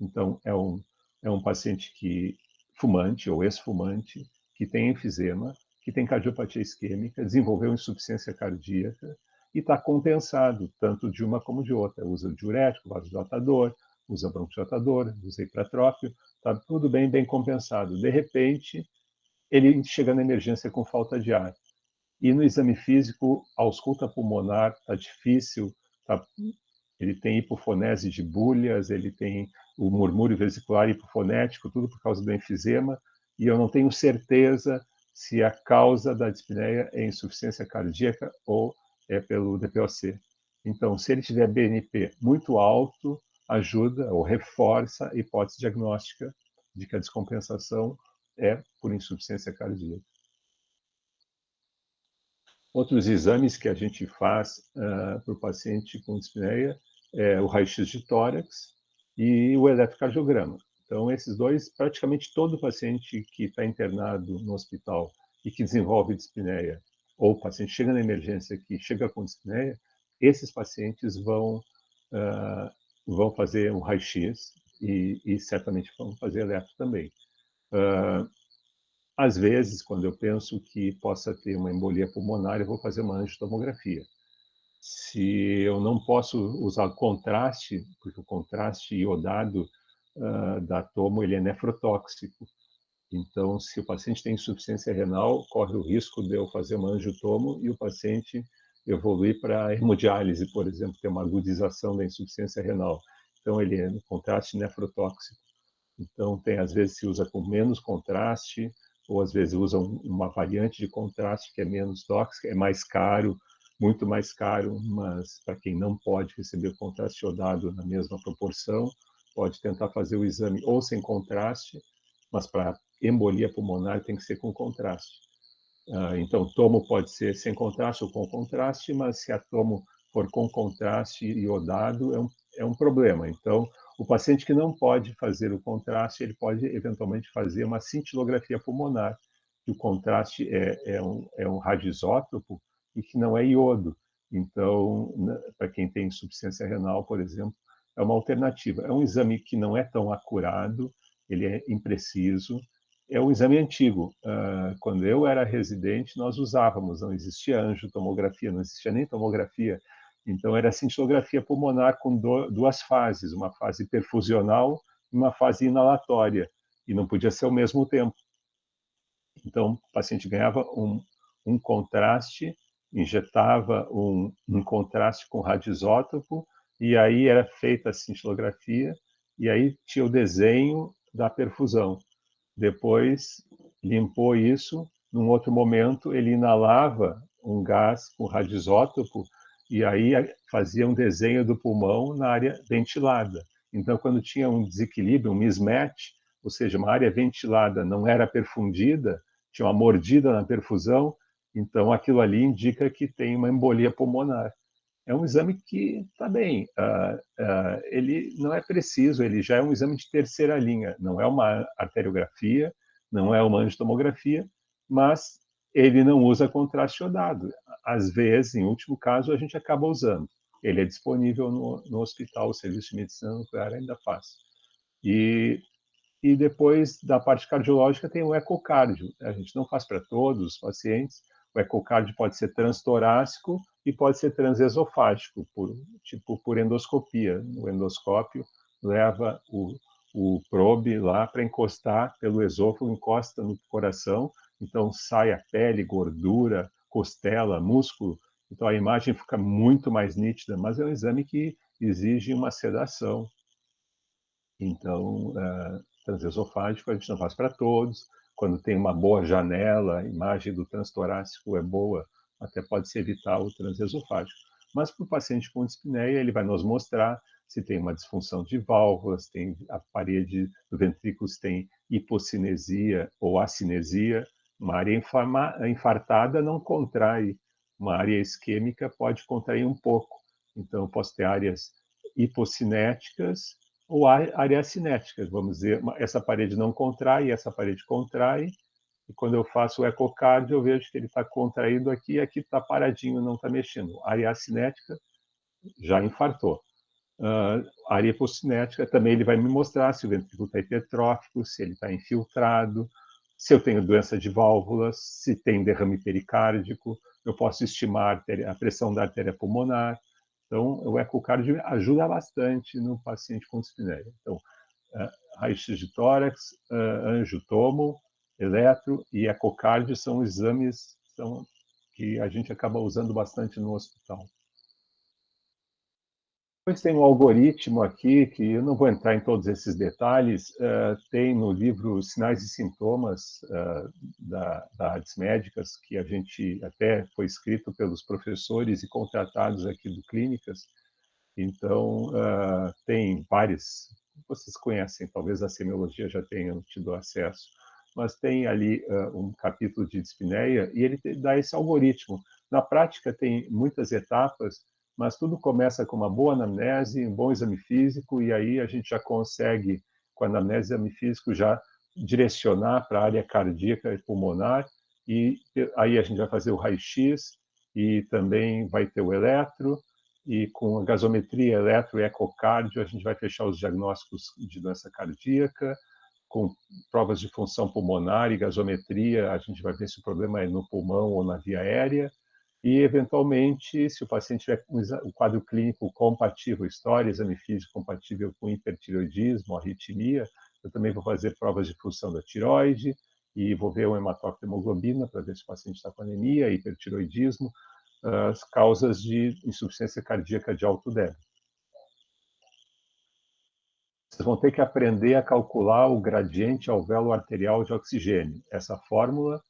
S1: Então é um paciente que fumante ou ex-fumante que tem enfisema, que tem cardiopatia isquêmica, desenvolveu insuficiência cardíaca e está compensado tanto de uma como de outra. Usa diurético, vasodilatador, usa bronquodilatador, usa hipratrópio, está tudo bem compensado. De repente, ele chega na emergência com falta de ar. E no exame físico, a ausculta pulmonar está difícil, tá, ele tem hipofonese de bulhas, ele tem o murmúrio vesicular hipofonético, tudo por causa do enfisema, e eu não tenho certeza se a causa da dispneia é insuficiência cardíaca ou é pelo DPOC. Então, se ele tiver BNP muito alto, ajuda ou reforça a hipótese diagnóstica de que a descompensação é por insuficiência cardíaca. Outros exames que a gente faz para o paciente com dispneia é o raio-x de tórax e o eletrocardiograma. Então, esses dois, praticamente todo paciente que está internado no hospital e que desenvolve dispneia, ou o paciente chega na emergência que chega com dispneia, esses pacientes vão fazer um raio-x e certamente vão fazer eletro também. Às vezes, quando eu penso que possa ter uma embolia pulmonar, eu vou fazer uma angiotomografia. Se eu não posso usar contraste, porque o contraste iodado da tomo ele é nefrotóxico. Então, se o paciente tem insuficiência renal, corre o risco de eu fazer uma angiotomo e o paciente evoluir para hemodiálise, por exemplo, ter uma agudização da insuficiência renal. Então, ele é contraste nefrotóxico. Então, às vezes se usa com menos contraste, ou às vezes usa uma variante de contraste que é menos tóxica, é mais caro, muito mais caro, mas para quem não pode receber o contraste iodado na mesma proporção, pode tentar fazer o exame ou sem contraste, mas para embolia pulmonar tem que ser com contraste. Então, tomo pode ser sem contraste ou com contraste, mas se a tomo for com contraste iodado, é um problema. Então, o paciente que não pode fazer o contraste, ele pode eventualmente fazer uma cintilografia pulmonar, que o contraste é um radioisótopo e que não é iodo. Então, para quem tem insuficiência renal, por exemplo, é uma alternativa. É um exame que não é tão acurado, ele é impreciso, é um exame antigo. Quando eu era residente, nós usávamos, não existia angiotomografia, não existia nem tomografia. Então, era cintilografia pulmonar com duas fases, uma fase perfusional e uma fase inalatória, e não podia ser ao mesmo tempo. Então, o paciente ganhava um contraste, injetava um contraste com radioisótopo, e aí era feita a cintilografia, e aí tinha o desenho da perfusão. Depois limpou isso, num outro momento ele inalava um gás com radioisótopo e aí fazia um desenho do pulmão na área ventilada. Então, quando tinha um desequilíbrio, um mismatch, ou seja, uma área ventilada não era perfundida, tinha uma mordida na perfusão, então aquilo ali indica que tem uma embolia pulmonar. É um exame que está bem, ele não é preciso, ele já é um exame de terceira linha, não é uma arteriografia, não é uma angiotomografia, mas ele não usa contraste iodado. Às vezes, em último caso, a gente acaba usando. Ele é disponível no hospital, o serviço de medicina nuclear ainda faz. E depois da parte cardiológica tem o ecocardio. A gente não faz para todos os pacientes. O ecocardio pode ser transtorácico e pode ser transesofágico, por endoscopia. O endoscópio leva o probe lá para encostar pelo esôfago, encosta no coração, então sai a pele, gordura, costela, músculo. Então a imagem fica muito mais nítida, mas é um exame que exige uma sedação. Então, transesofágico a gente não faz para todos. Quando tem uma boa janela, a imagem do transtorácico é boa, até pode se evitar o transesofágico. Mas para o paciente com dispneia, ele vai nos mostrar se tem uma disfunção de válvulas, tem a parede do ventrículo, se tem hipocinesia ou acinesia. Uma área infartada não contrai, uma área isquêmica pode contrair um pouco. Então, eu posso ter áreas hipocinéticas ou áreas cinéticas, vamos dizer, essa parede não contrai, essa parede contrai, e quando eu faço o ecocardio, eu vejo que ele está contraído aqui, e aqui está paradinho, não está mexendo. A área cinética já infartou. A área hipocinética também ele vai me mostrar se o ventrículo está hipertrófico, se ele está infiltrado, se eu tenho doença de válvulas, se tem derrame pericárdico, eu posso estimar a pressão da artéria pulmonar. Então, o ecocardio ajuda bastante no paciente com dispneia. Então, raio-x de tórax, angiotomo, eletro e ecocardio são exames que a gente acaba usando bastante no hospital. Depois tem um algoritmo aqui, que eu não vou entrar em todos esses detalhes, tem no livro Sinais e Sintomas das Artes Médicas, que a gente até foi escrito pelos professores e contratados aqui do Clínicas. Então, tem vários, vocês conhecem, talvez a semiologia já tenham tido acesso, mas tem ali um capítulo de dispneia e ele dá esse algoritmo. Na prática, tem muitas etapas, mas tudo começa com uma boa anamnese, um bom exame físico, e aí a gente já consegue, com a anamnese e exame físico, já direcionar para a área cardíaca e pulmonar, e aí a gente vai fazer o raio-x, e também vai ter o eletro, e com a gasometria, eletro e ecocardio, a gente vai fechar os diagnósticos de doença cardíaca, com provas de função pulmonar e gasometria, a gente vai ver se o problema é no pulmão ou na via aérea, e, eventualmente, se o paciente tiver um quadro clínico compatível, história, exame físico compatível com hipertireoidismo, arritmia, eu também vou fazer provas de função da tireoide e vou ver o hematócrito hemoglobina para ver se o paciente está com anemia, hipertireoidismo, as causas de insuficiência cardíaca de alto débito. Vocês vão ter que aprender a calcular o gradiente alvéolo arterial de oxigênio. Essa fórmula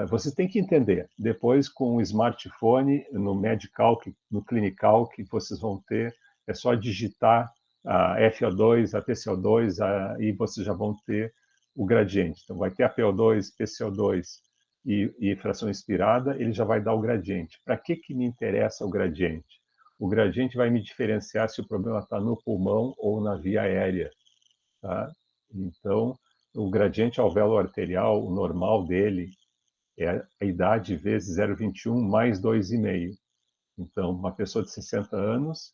S1: vocês têm que entender. Depois, com o smartphone, no Medicalc, no Clinicalc, vocês vão ter, é só digitar a FO2, a PCO2, e vocês já vão ter o gradiente. Então, vai ter a PO2, PCO2 e fração inspirada, ele já vai dar o gradiente. Para que me interessa o gradiente? O gradiente vai me diferenciar se o problema está no pulmão ou na via aérea. Tá? Então, o gradiente alvéolo arterial, o normal dele, é a idade vezes 0,21 mais 2,5. Então, uma pessoa de 60 anos,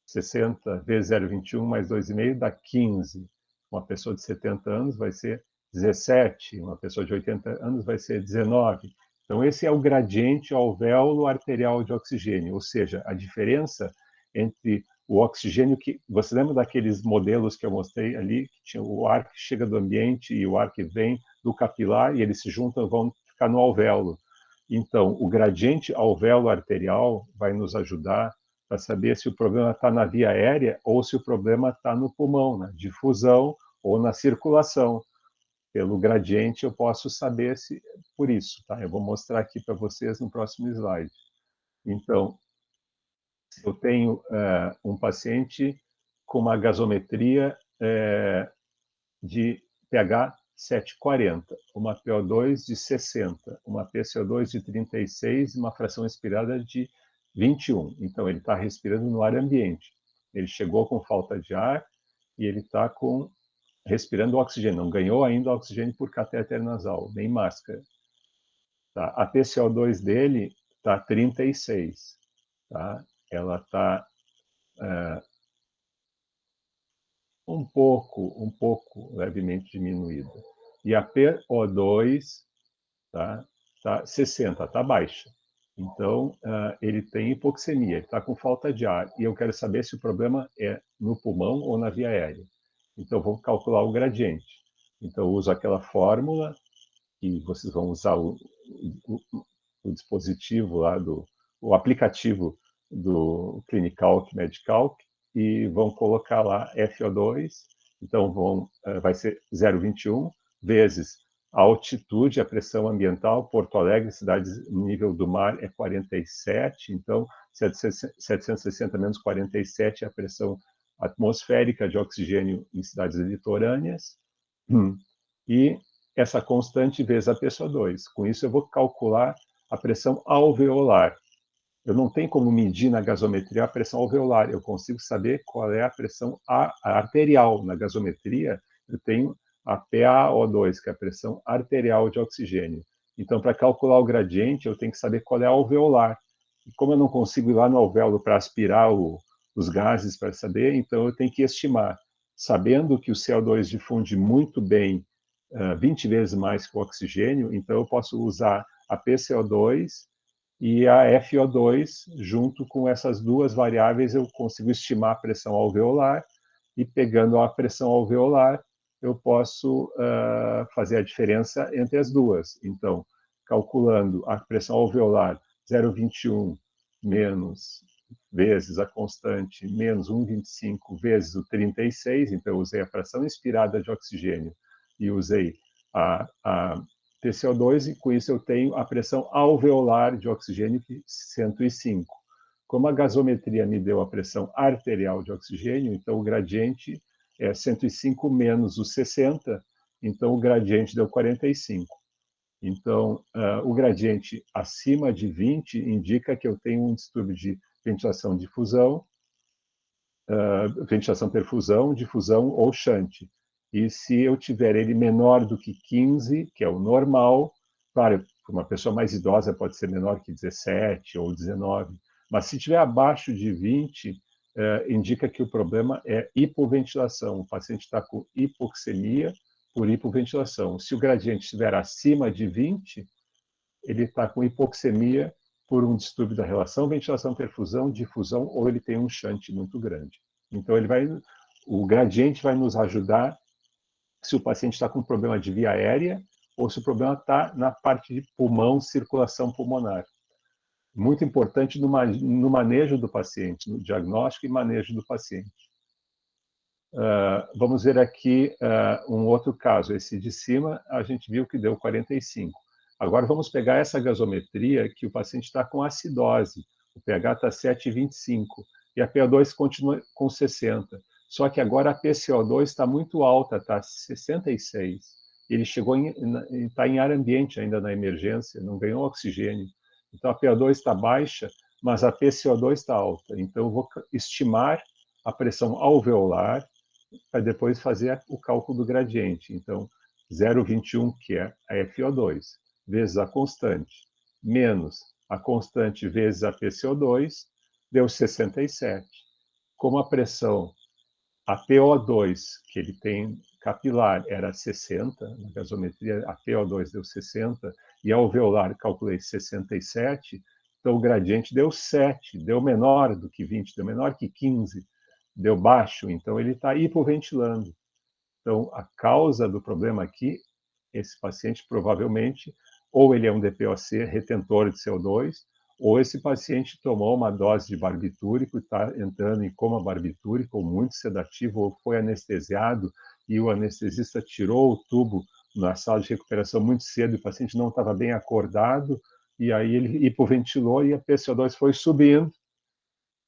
S1: 60 vezes 0,21 mais 2,5 dá 15. Uma pessoa de 70 anos vai ser 17. Uma pessoa de 80 anos vai ser 19. Então, esse é o gradiente alvéolo arterial de oxigênio, ou seja, a diferença entre o oxigênio que... Você lembra daqueles modelos que eu mostrei ali, que tinha o ar que chega do ambiente e o ar que vem do capilar, e eles se juntam e vão ficar no alvéolo. Então, o gradiente alvéolo arterial vai nos ajudar para saber se o problema está na via aérea ou se o problema está no pulmão, na difusão ou na circulação. Pelo gradiente eu posso saber se por isso, tá? Eu vou mostrar aqui para vocês no próximo slide. Então, eu tenho um paciente com uma gasometria de pH 740, uma PO2 de 60, uma PCO2 de 36 e uma fração expirada de 21. Então, ele está respirando no ar ambiente. Ele chegou com falta de ar e ele está respirando oxigênio. Não ganhou ainda oxigênio por catéter nasal, nem máscara. Tá? A PCO2 dele está 36. Tá? Ela está um pouco levemente diminuída. E a PO2 tá 60, está baixa. Então, ele tem hipoxemia, ele está com falta de ar. E eu quero saber se o problema é no pulmão ou na via aérea. Então, vou calcular o gradiente. Então, eu uso aquela fórmula que vocês vão usar o dispositivo lá, o aplicativo do Clinicalc, Medicalc, e vão colocar lá FO2. Então, vai ser 0,21 vezes a altitude, a pressão ambiental. Porto Alegre, cidade nível do mar, é 47, então 760 menos 47 é a pressão atmosférica de oxigênio em cidades litorâneas. E essa constante vezes a PSO2. Com isso, eu vou calcular a pressão alveolar. Eu não tenho como medir na gasometria a pressão alveolar, eu consigo saber qual é a pressão arterial. Na gasometria, eu tenho a PaO2, que é a pressão arterial de oxigênio. Então, para calcular o gradiente, eu tenho que saber qual é a alveolar. E como eu não consigo ir lá no alvéolo para aspirar os gases para saber, então eu tenho que estimar. Sabendo que o CO2 difunde muito bem, 20 vezes mais que o oxigênio, então eu posso usar a PCO2 e a FO2, junto com essas duas variáveis, eu consigo estimar a pressão alveolar, e pegando a pressão alveolar, eu posso fazer a diferença entre as duas. Então, calculando a pressão alveolar 0,21 menos vezes a constante menos 1,25 vezes o 36, então eu usei a fração inspirada de oxigênio e usei a TCO2, e com isso eu tenho a pressão alveolar de oxigênio, 105. Como a gasometria me deu a pressão arterial de oxigênio, então o gradiente é 105 menos os 60, então o gradiente deu 45. Então, o gradiente acima de 20 indica que eu tenho um distúrbio de ventilação-difusão, ventilação-perfusão, difusão ou shunt. E se eu tiver ele menor do que 15, que é o normal, claro, uma pessoa mais idosa pode ser menor que 17 ou 19, mas se tiver abaixo de 20, indica que o problema é hipoventilação. O paciente está com hipoxemia por hipoventilação. Se o gradiente estiver acima de 20, ele está com hipoxemia por um distúrbio da relação ventilação-perfusão, difusão, ou ele tem um shunt muito grande. Então, o gradiente vai nos ajudar se o paciente está com problema de via aérea ou se o problema está na parte de pulmão, circulação pulmonar. Muito importante no manejo do paciente, no diagnóstico e manejo do paciente. Vamos ver aqui um outro caso. Esse de cima, a gente viu que deu 45. Agora vamos pegar essa gasometria que o paciente está com acidose. O pH está 7,25 e a PO2 continua com 60. Só que agora a PCO2 está muito alta, está 66. Ele está em ar ambiente ainda na emergência, não ganhou oxigênio. Então a PO2 está baixa, mas a PCO2 está alta. Então eu vou estimar a pressão alveolar para depois fazer o cálculo do gradiente. Então, 0,21, que é a FO2, vezes a constante, menos a constante vezes a PCO2, deu 67. Como a pressão, a PO2, que ele tem capilar, era 60, na gasometria a PO2 deu 60, e a alveolar calculei 67, então o gradiente deu 7, deu menor do que 20, deu menor que 15, deu baixo, então ele está hipoventilando. Então, a causa do problema aqui, esse paciente provavelmente, ou ele é um DPOC retentor de CO2, ou esse paciente tomou uma dose de barbitúrico e está entrando em coma barbitúrico, ou muito sedativo, ou foi anestesiado e o anestesista tirou o tubo na sala de recuperação muito cedo, e o paciente não estava bem acordado, e aí ele hipoventilou e a PCO2 foi subindo.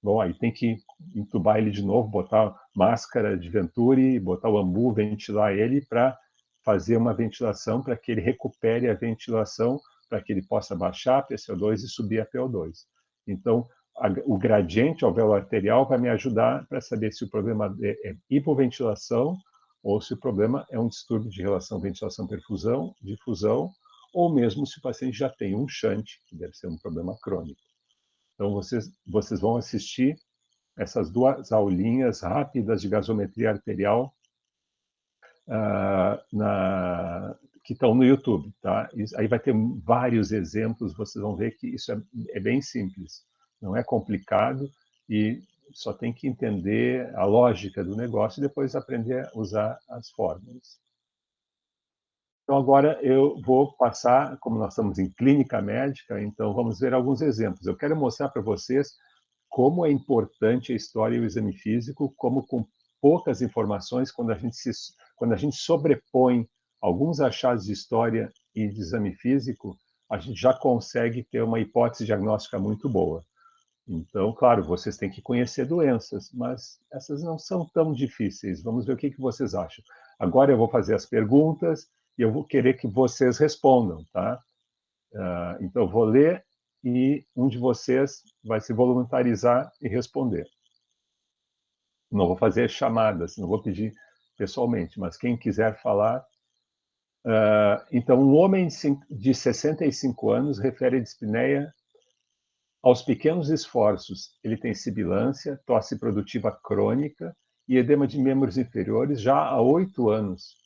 S1: Bom, aí tem que entubar ele de novo, botar máscara de Venturi, botar o ambu, ventilar ele para fazer uma ventilação para que ele recupere a ventilação, para que ele possa baixar a PCO2 e subir a PO2. Então, o gradiente alvéolo arterial vai me ajudar para saber se o problema é hipoventilação ou se o problema é um distúrbio de relação ventilação-perfusão, difusão, ou mesmo se o paciente já tem um shunt, que deve ser um problema crônico. Então, vocês vão assistir essas 2 aulinhas rápidas de gasometria arterial que estão no YouTube, tá? Aí vai ter vários exemplos, vocês vão ver que isso é bem simples, não é complicado e só tem que entender a lógica do negócio e depois aprender a usar as fórmulas. Então, agora eu vou passar, como nós estamos em clínica médica, então vamos ver alguns exemplos. Eu quero mostrar para vocês como é importante a história e o exame físico, como com poucas informações, quando a gente sobrepõe alguns achados de história e de exame físico, a gente já consegue ter uma hipótese diagnóstica muito boa. Então, claro, vocês têm que conhecer doenças, mas essas não são tão difíceis. Vamos ver o que vocês acham. Agora eu vou fazer as perguntas e eu vou querer que vocês respondam, tá? Então, eu vou ler e um de vocês vai se voluntarizar e responder. Não vou fazer chamadas, não vou pedir pessoalmente, mas quem quiser falar. Então, um homem de 65 anos refere a dispneia aos pequenos esforços. Ele tem sibilância, tosse produtiva crônica e edema de membros inferiores já há 8 anos.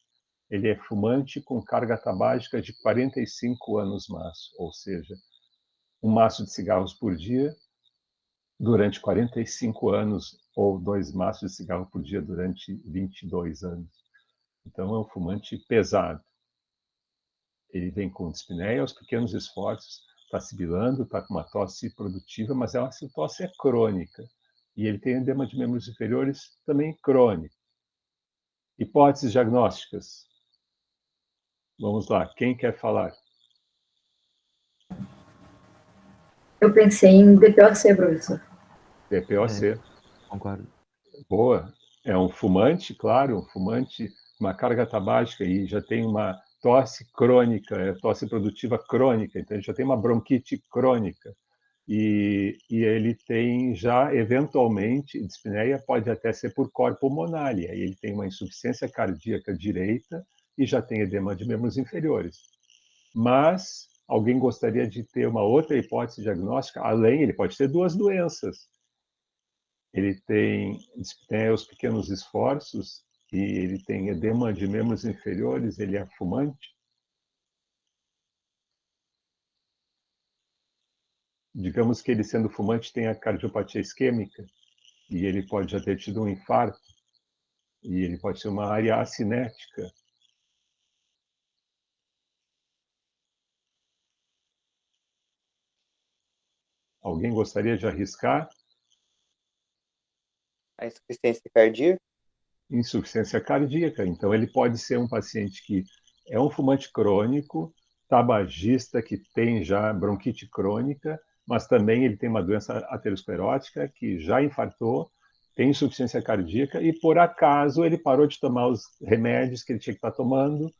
S1: Ele é fumante com carga tabágica de 45 anos maço, ou seja, um maço de cigarros por dia durante 45 anos, ou 2 maços de cigarro por dia durante 22 anos. Então, é um fumante pesado. Ele vem com dispneia aos pequenos esforços, está sibilando, está com uma tosse produtiva, mas essa tosse é crônica. E ele tem edema de membros inferiores também crônico. Hipóteses diagnósticas. Vamos lá, quem quer falar?
S2: Eu pensei em DPOC, professor.
S1: DPOC.
S3: Concordo.
S1: Boa. É um fumante, claro, um fumante, uma carga tabágica e já tem uma tosse crônica, tosse produtiva crônica, então ele já tem uma bronquite crônica. E ele tem já, eventualmente, dispneia pode até ser por cor pulmonar, e aí ele tem uma insuficiência cardíaca direita e já tem edema de membros inferiores. Mas alguém gostaria de ter uma outra hipótese diagnóstica, além, ele pode ter 2 doenças. Ele tem dispneia aos pequenos esforços e ele tem edema de membros inferiores, ele é fumante. Digamos que ele, sendo fumante, tem a cardiopatia isquêmica e ele pode já ter tido um infarto e ele pode ser uma área acinética. Alguém gostaria de arriscar?
S4: A insuficiência cardíaca?
S1: Insuficiência cardíaca. Então, ele pode ser um paciente que é um fumante crônico, tabagista, que tem já bronquite crônica, mas também ele tem uma doença aterosclerótica, que já infartou, tem insuficiência cardíaca e, por acaso, ele parou de tomar os remédios que ele tinha que estar tomando,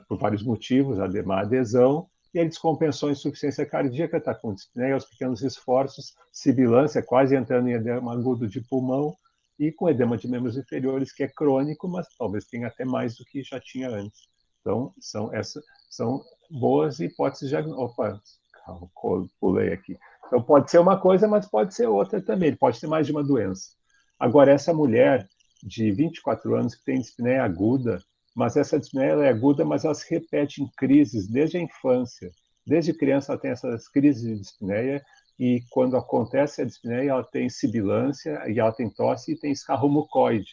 S1: por vários motivos, má adesão, e ele descompensou a insuficiência cardíaca, está com dispneia aos pequenos esforços, sibilância, quase entrando em edema agudo de pulmão, e com edema de membros inferiores, que é crônico, mas talvez tenha até mais do que já tinha antes. Então, são boas hipóteses diagnósticas. Opa, pulei aqui. Então, pode ser uma coisa, mas pode ser outra também. Ele pode ter mais de uma doença. Agora, essa mulher de 24 anos que tem dispneia aguda, mas essa dispneia ela é aguda, mas ela se repete em crises desde a infância. Desde criança ela tem essas crises de dispneia e quando acontece a dispneia ela tem sibilância e ela tem tosse e tem escarro mucoide.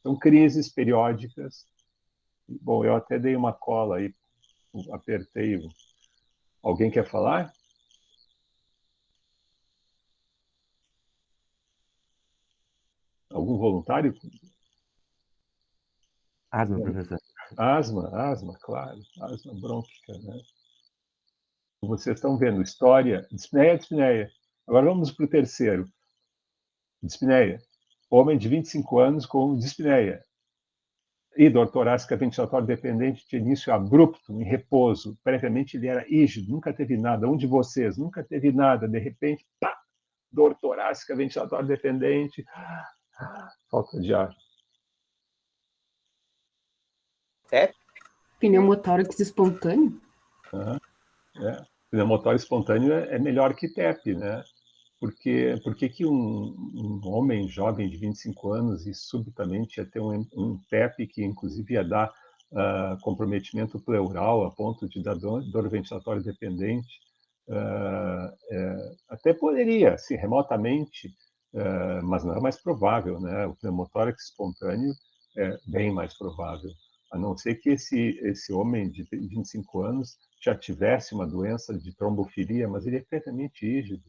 S1: São crises periódicas. Bom, eu até dei uma cola aí, apertei. Alguém quer falar? Algum voluntário?
S3: Asma, professor.
S1: Asma, claro. Asma brônquica, né? Vocês estão vendo, história, dispneia. Agora vamos para o terceiro. Dispneia. Homem de 25 anos com dispneia. E dor torácica ventilatória dependente de início abrupto, em repouso. Previamente ele era rígido, nunca teve nada. Um de vocês nunca teve nada. De repente, pá, dor torácica ventilatória dependente. Falta de ar.
S4: Sério?
S2: Pneumotórax espontâneo?
S1: Pneumotórax espontâneo é melhor que TEP, né? Por que um homem jovem de 25 anos e subitamente ia ter um TEP que inclusive ia dar comprometimento pleural a ponto de dar dor ventilatória dependente? Até poderia, assim, remotamente, mas não é mais provável, né? O pneumotórax espontâneo é bem mais provável, a não ser que esse homem de 25 anos já tivesse uma doença de trombofilia, mas ele é perfeitamente rígido.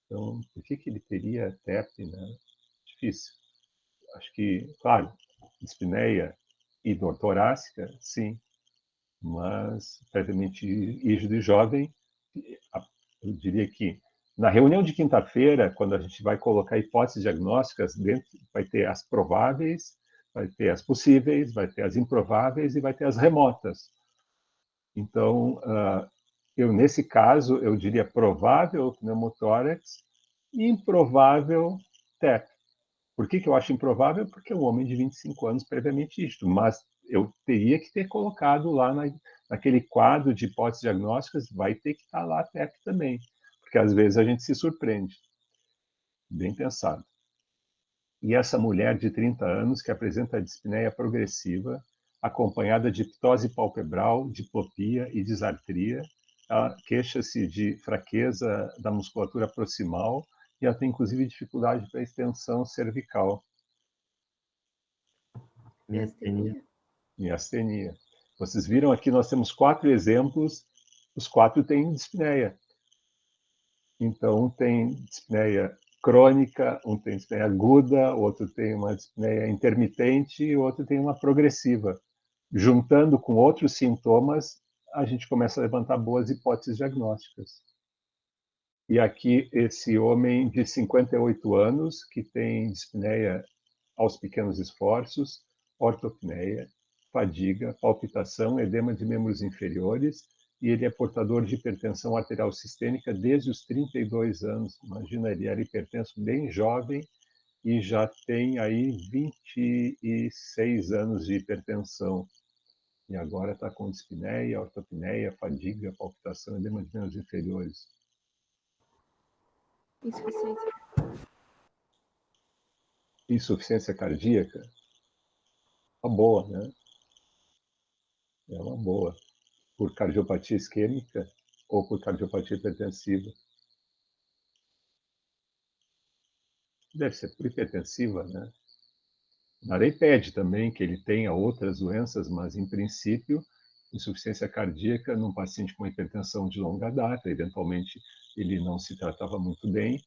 S1: Então, por que ele teria TEP, né? Difícil. Acho que, claro, dispneia e dor torácica, sim, mas previamente rígido e jovem, eu diria que na reunião de quinta-feira, quando a gente vai colocar hipóteses diagnósticas, dentro, vai ter as prováveis, vai ter as possíveis, vai ter as improváveis e vai ter as remotas. Então, nesse caso, eu diria provável pneumotórax e improvável TEP. Por que eu acho improvável? Porque é um homem de 25 anos previamente isto, mas eu teria que ter colocado lá naquele quadro de hipóteses diagnósticas, vai ter que estar lá a TEP também, porque às vezes a gente se surpreende. Bem pensado. E essa mulher de 30 anos que apresenta dispneia progressiva, acompanhada de ptose palpebral, diplopia e disartria, ela queixa-se de fraqueza da musculatura proximal e ela tem inclusive dificuldade para extensão cervical.
S2: Miastenia.
S1: Miastenia. Vocês viram aqui, nós temos 4 exemplos, os 4 têm dispneia. Então, um tem dispneia crônica, um tem dispneia aguda, outro tem uma dispneia intermitente e outro tem uma progressiva. Juntando com outros sintomas, a gente começa a levantar boas hipóteses diagnósticas. E aqui, esse homem de 58 anos, que tem dispneia aos pequenos esforços, ortopneia, fadiga, palpitação, edema de membros inferiores, e ele é portador de hipertensão arterial sistêmica desde os 32 anos. Imagina, ele era hipertenso bem jovem e já tem aí 26 anos de hipertensão. E agora está com dispneia, ortopneia, fadiga, palpitação, edema de membros inferiores.
S2: Insuficiência.
S1: Insuficiência cardíaca? Uma boa, né? É uma boa. Por cardiopatia isquêmica ou por cardiopatia hipertensiva. Deve ser por hipertensiva, né? A lei pede também que ele tenha outras doenças, mas, em princípio, insuficiência cardíaca num paciente com hipertensão de longa data, eventualmente ele não se tratava muito bem,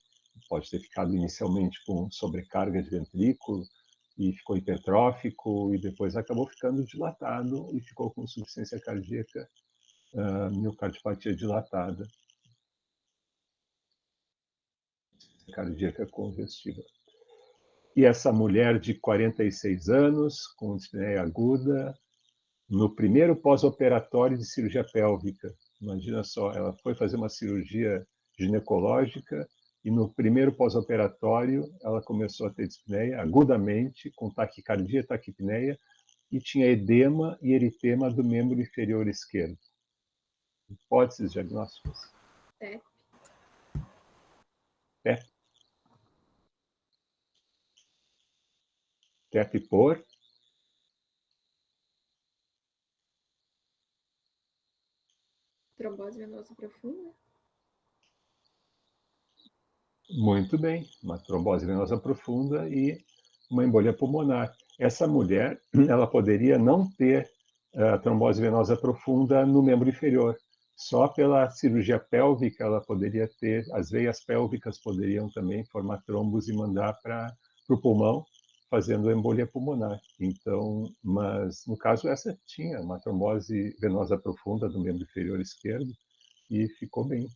S1: pode ter ficado inicialmente com sobrecarga de ventrículo e ficou hipertrófico e depois acabou ficando dilatado e ficou com insuficiência cardíaca, miocardiopatia dilatada, cardíaca congestiva. E essa mulher de 46 anos, com dispneia aguda, no primeiro pós-operatório de cirurgia pélvica. Imagina só, ela foi fazer uma cirurgia ginecológica e no primeiro pós-operatório ela começou a ter dispneia agudamente, com taquicardia e taquipneia, e tinha edema e eritema do membro inferior esquerdo. Hipóteses diagnósticas?
S2: TEP.
S1: TEP. TEP por?
S2: Trombose venosa profunda.
S1: Muito bem, uma trombose venosa profunda e uma embolia pulmonar. Essa mulher, ela poderia não ter trombose venosa profunda no membro inferior. Só pela cirurgia pélvica ela poderia ter, as veias pélvicas poderiam também formar trombos e mandar para o pulmão, fazendo embolia pulmonar. Então, mas no caso essa tinha uma trombose venosa profunda do membro inferior esquerdo e ficou bem.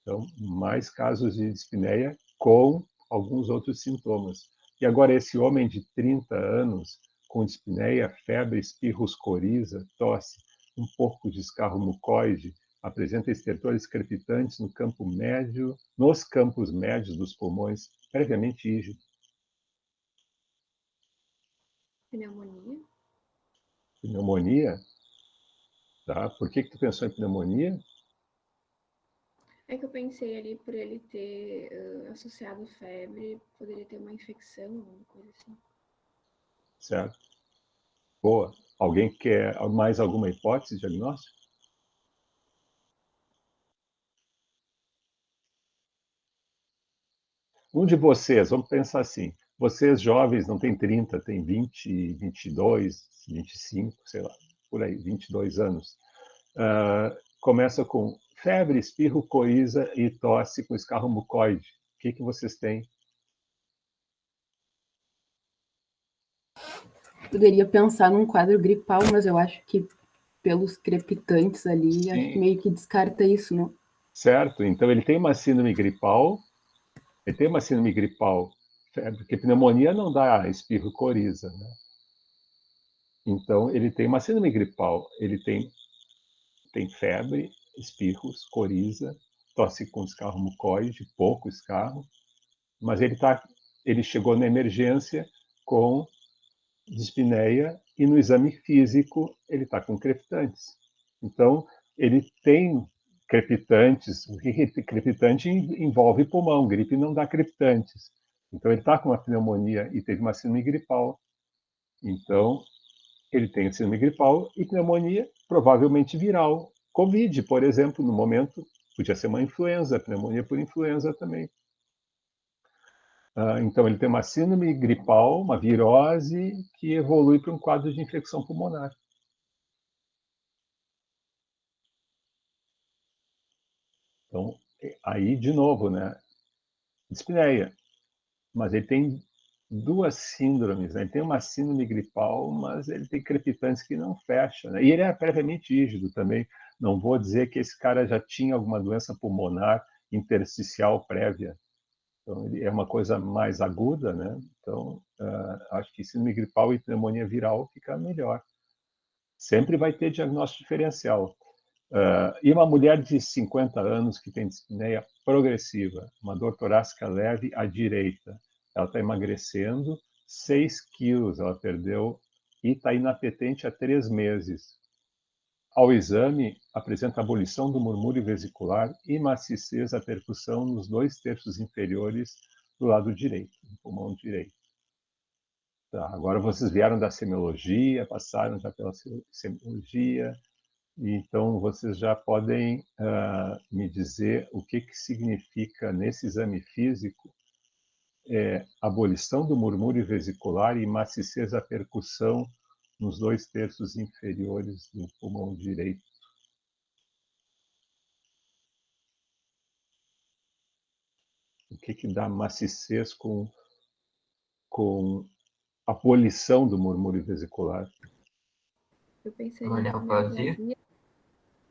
S1: Então, mais casos de dispneia com alguns outros sintomas. E agora, esse homem de 30 anos, com dispneia, febre, espirros, coriza, tosse, um pouco de escarro mucoide, apresenta estertores crepitantes no campo médio, nos campos médios dos pulmões, previamente rígido.
S2: Pneumonia.
S1: Pneumonia? Tá? Por que tu pensou em pneumonia?
S3: É que eu pensei ali, por ele ter associado febre, poderia ter uma infecção, alguma coisa assim.
S1: Certo? Boa. Alguém quer mais alguma hipótese diagnóstica? Um de vocês, vamos pensar assim, vocês jovens não têm 30, têm 20, 22, 25, sei lá, por aí, 22 anos. Começa com febre, espirro, coriza e tosse com escarro mucoide. O que vocês têm?
S5: Poderia pensar num quadro gripal, mas eu acho que pelos crepitantes ali,
S1: Sim.
S5: acho que meio que descarta isso, não?
S1: Certo, então ele tem uma síndrome gripal, porque pneumonia não dá espirro e coriza, né? Então ele tem uma síndrome gripal, ele tem febre, espirros, coriza, tosse com escarro mucoide, pouco escarro, mas ele chegou na emergência com dispneia e no exame físico ele está com crepitantes. Então, ele tem crepitantes, crepitante envolve pulmão, gripe não dá crepitantes. Então, ele está com uma pneumonia e teve uma síndrome gripal. Então, ele tem síndrome gripal e pneumonia provavelmente viral. Covid, por exemplo, no momento, podia ser uma influenza, pneumonia por influenza também. Então, ele tem uma síndrome gripal, uma virose, que evolui para um quadro de infecção pulmonar. Então, aí, de novo, né? Dispneia. Mas ele tem duas síndromes, né? Ele tem uma síndrome gripal, mas ele tem crepitantes que não fecham, né? E ele é previamente rígido também. Não vou dizer que esse cara já tinha alguma doença pulmonar intersticial prévia. Então, ele é uma coisa mais aguda, né? Então, acho que síndrome gripal e pneumonia viral fica melhor. Sempre vai ter diagnóstico diferencial. E uma mulher de 50 anos que tem dispneia progressiva, uma dor torácica leve à direita. Ela está emagrecendo 6 quilos, ela perdeu, e está inapetente há 3 meses. Ao exame, apresenta abolição do murmúrio vesicular e maciez da percussão nos 2/3 inferiores do lado direito, do pulmão direito. Tá, agora vocês vieram da semiologia, passaram já pela semiologia, então vocês já podem me dizer o que significa nesse exame físico abolição do murmúrio vesicular e maciez da percussão nos 2/3 inferiores do pulmão direito. O que dá maciez com abolição do murmúrio vesicular?
S3: Eu pensaria
S6: Uma
S3: em
S6: neoplasia?
S3: neoplasia.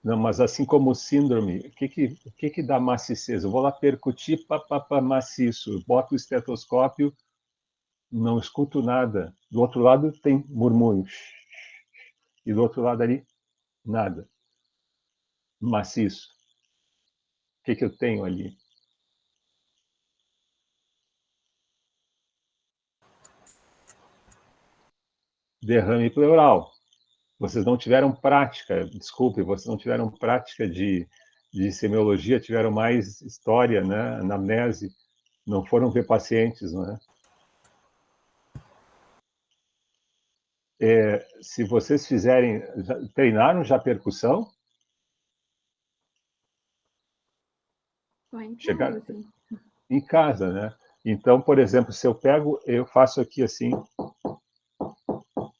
S1: Não, mas assim como síndrome, o que dá maciez? Eu vou lá percutir, maciço, eu boto o estetoscópio, não escuto nada. Do outro lado tem murmúrio. E do outro lado ali, nada. Maciço. O que eu tenho ali? Derrame pleural. Vocês não tiveram prática, desculpe, vocês não tiveram prática de semiologia, tiveram mais história, né? Anamnese, não foram ver pacientes, não é? Se vocês fizerem, treinaram já percussão?
S3: Só em
S1: Chegar
S3: casa, assim.
S1: em casa, né? Então, por exemplo, se eu faço aqui assim,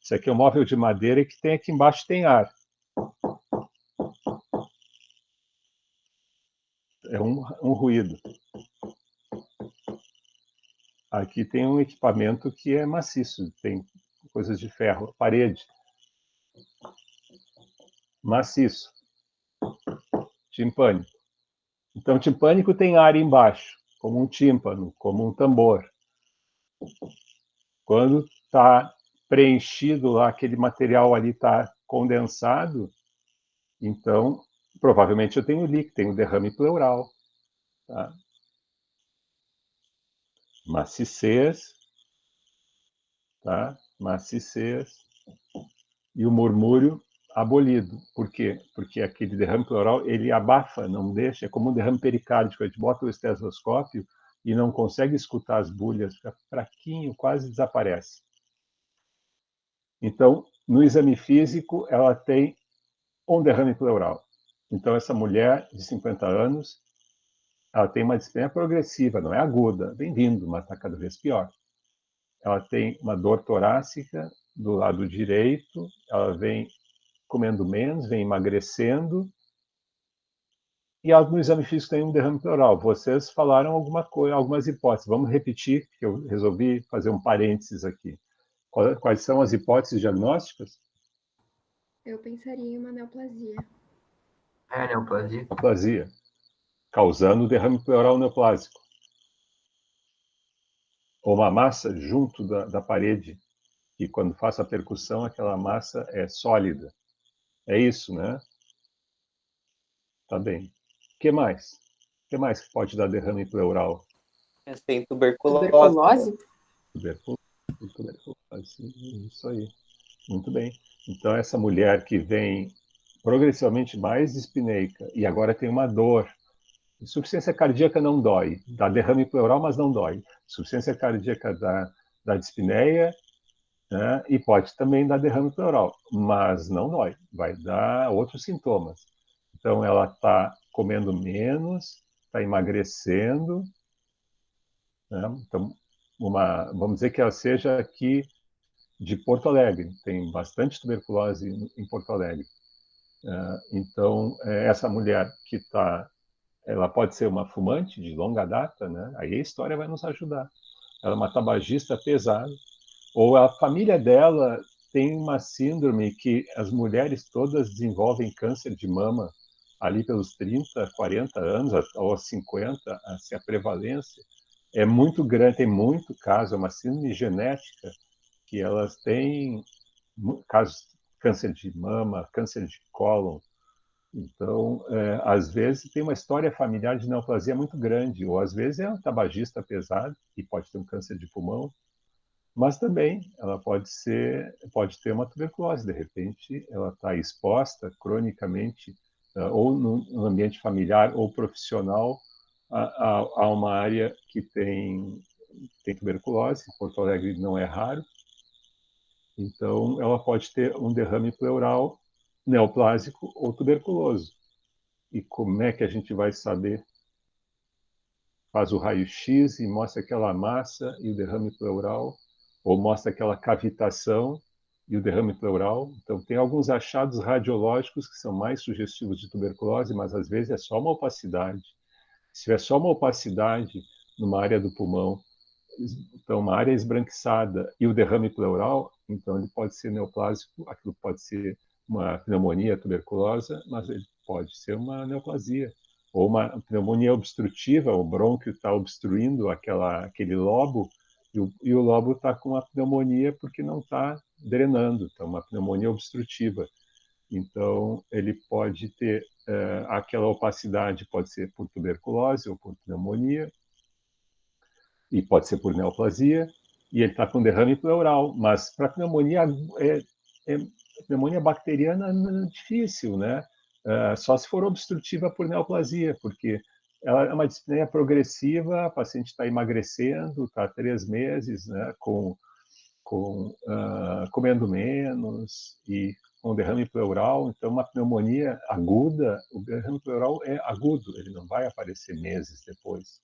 S1: isso aqui é um móvel de madeira que tem aqui embaixo tem ar. É um ruído. Aqui tem um equipamento que é maciço, tem coisas de ferro, parede. Maciço. Timpânico. Então, timpânico tem ar embaixo, como um tímpano, como um tambor. Quando está preenchido lá, aquele material ali está condensado, então, provavelmente eu tenho líquido, tenho derrame pleural. Tá? Maciez, tá? Maciez. E o murmúrio abolido. Por quê? Porque aquele derrame pleural, ele abafa, não deixa, é como um derrame pericárdico, a gente bota o estetoscópio e não consegue escutar as bulhas, fica fraquinho, quase desaparece. Então, no exame físico, ela tem um derrame pleural. Então, essa mulher de 50 anos, ela tem uma dispneia progressiva, não é aguda, bem-vindo, mas está cada vez pior. Ela tem uma dor torácica do lado direito, ela vem comendo menos, vem emagrecendo, e ela, no exame físico tem um derrame pleural. Vocês falaram alguma coisa, algumas hipóteses. Vamos repetir, que eu resolvi fazer um parênteses aqui. Quais são as hipóteses diagnósticas?
S3: Eu pensaria em uma neoplasia.
S6: Neoplasia.
S1: Neoplasia, causando derrame pleural neoplásico. Ou uma massa junto da parede, que quando faço a percussão, aquela massa é sólida. É isso, né? Tá bem. O que mais? O que mais que pode dar derrame pleural?
S4: Tem tuberculose.
S5: Tuberculose?
S1: Tuberculose, isso aí. Muito bem. Então, essa mulher que vem progressivamente mais dispneica e agora tem uma dor. Insuficiência cardíaca não dói. Dá derrame pleural, mas não dói. Insuficiência cardíaca da dispneia, né? E pode também dar derrame pleural, mas não dói. Vai dar outros sintomas. Então, ela está comendo menos, está emagrecendo, né? Então, vamos dizer que ela seja aqui de Porto Alegre, tem bastante tuberculose em Porto Alegre. Então, essa mulher que está, ela pode ser uma fumante de longa data, né? Aí a história vai nos ajudar. Ela é uma tabagista pesada, ou a família dela tem uma síndrome que as mulheres todas desenvolvem câncer de mama ali pelos 30, 40 anos, ou 50, assim, a prevalência é muito grande, tem muito caso, é uma síndrome genética que elas têm casos câncer de mama, câncer de cólon. Então, às vezes tem uma história familiar de neoplasia muito grande, ou às vezes é um tabagista pesado e pode ter um câncer de pulmão, mas também ela pode ter uma tuberculose. De repente, ela está exposta cronicamente, ou no ambiente familiar ou profissional, a uma área que tem tuberculose. Porto Alegre não é raro. Então, ela pode ter um derrame pleural neoplásico ou tuberculoso. E como é que a gente vai saber? Faz o raio-x e mostra aquela massa e o derrame pleural, ou mostra aquela cavitação e o derrame pleural. Então, tem alguns achados radiológicos que são mais sugestivos de tuberculose, mas às vezes é só uma opacidade. Se tiver só uma opacidade numa área do pulmão, então uma área esbranquiçada e o derrame pleural, então ele pode ser neoplásico, aquilo pode ser uma pneumonia tuberculosa, mas ele pode ser uma neoplasia ou uma pneumonia obstrutiva, o brônquio está obstruindo aquele lobo e o lobo está com uma pneumonia porque não está drenando, então uma pneumonia obstrutiva. Então ele pode ter aquela opacidade, pode ser por tuberculose ou por pneumonia, e pode ser por neoplasia, e ele está com derrame pleural, mas para pneumonia pneumonia bacteriana é difícil, né? Só se for obstrutiva por neoplasia, porque ela é uma dispneia progressiva, a paciente está emagrecendo, está há 3 meses, né, comendo menos e com derrame pleural, então uma pneumonia aguda, o derrame pleural é agudo, ele não vai aparecer meses depois.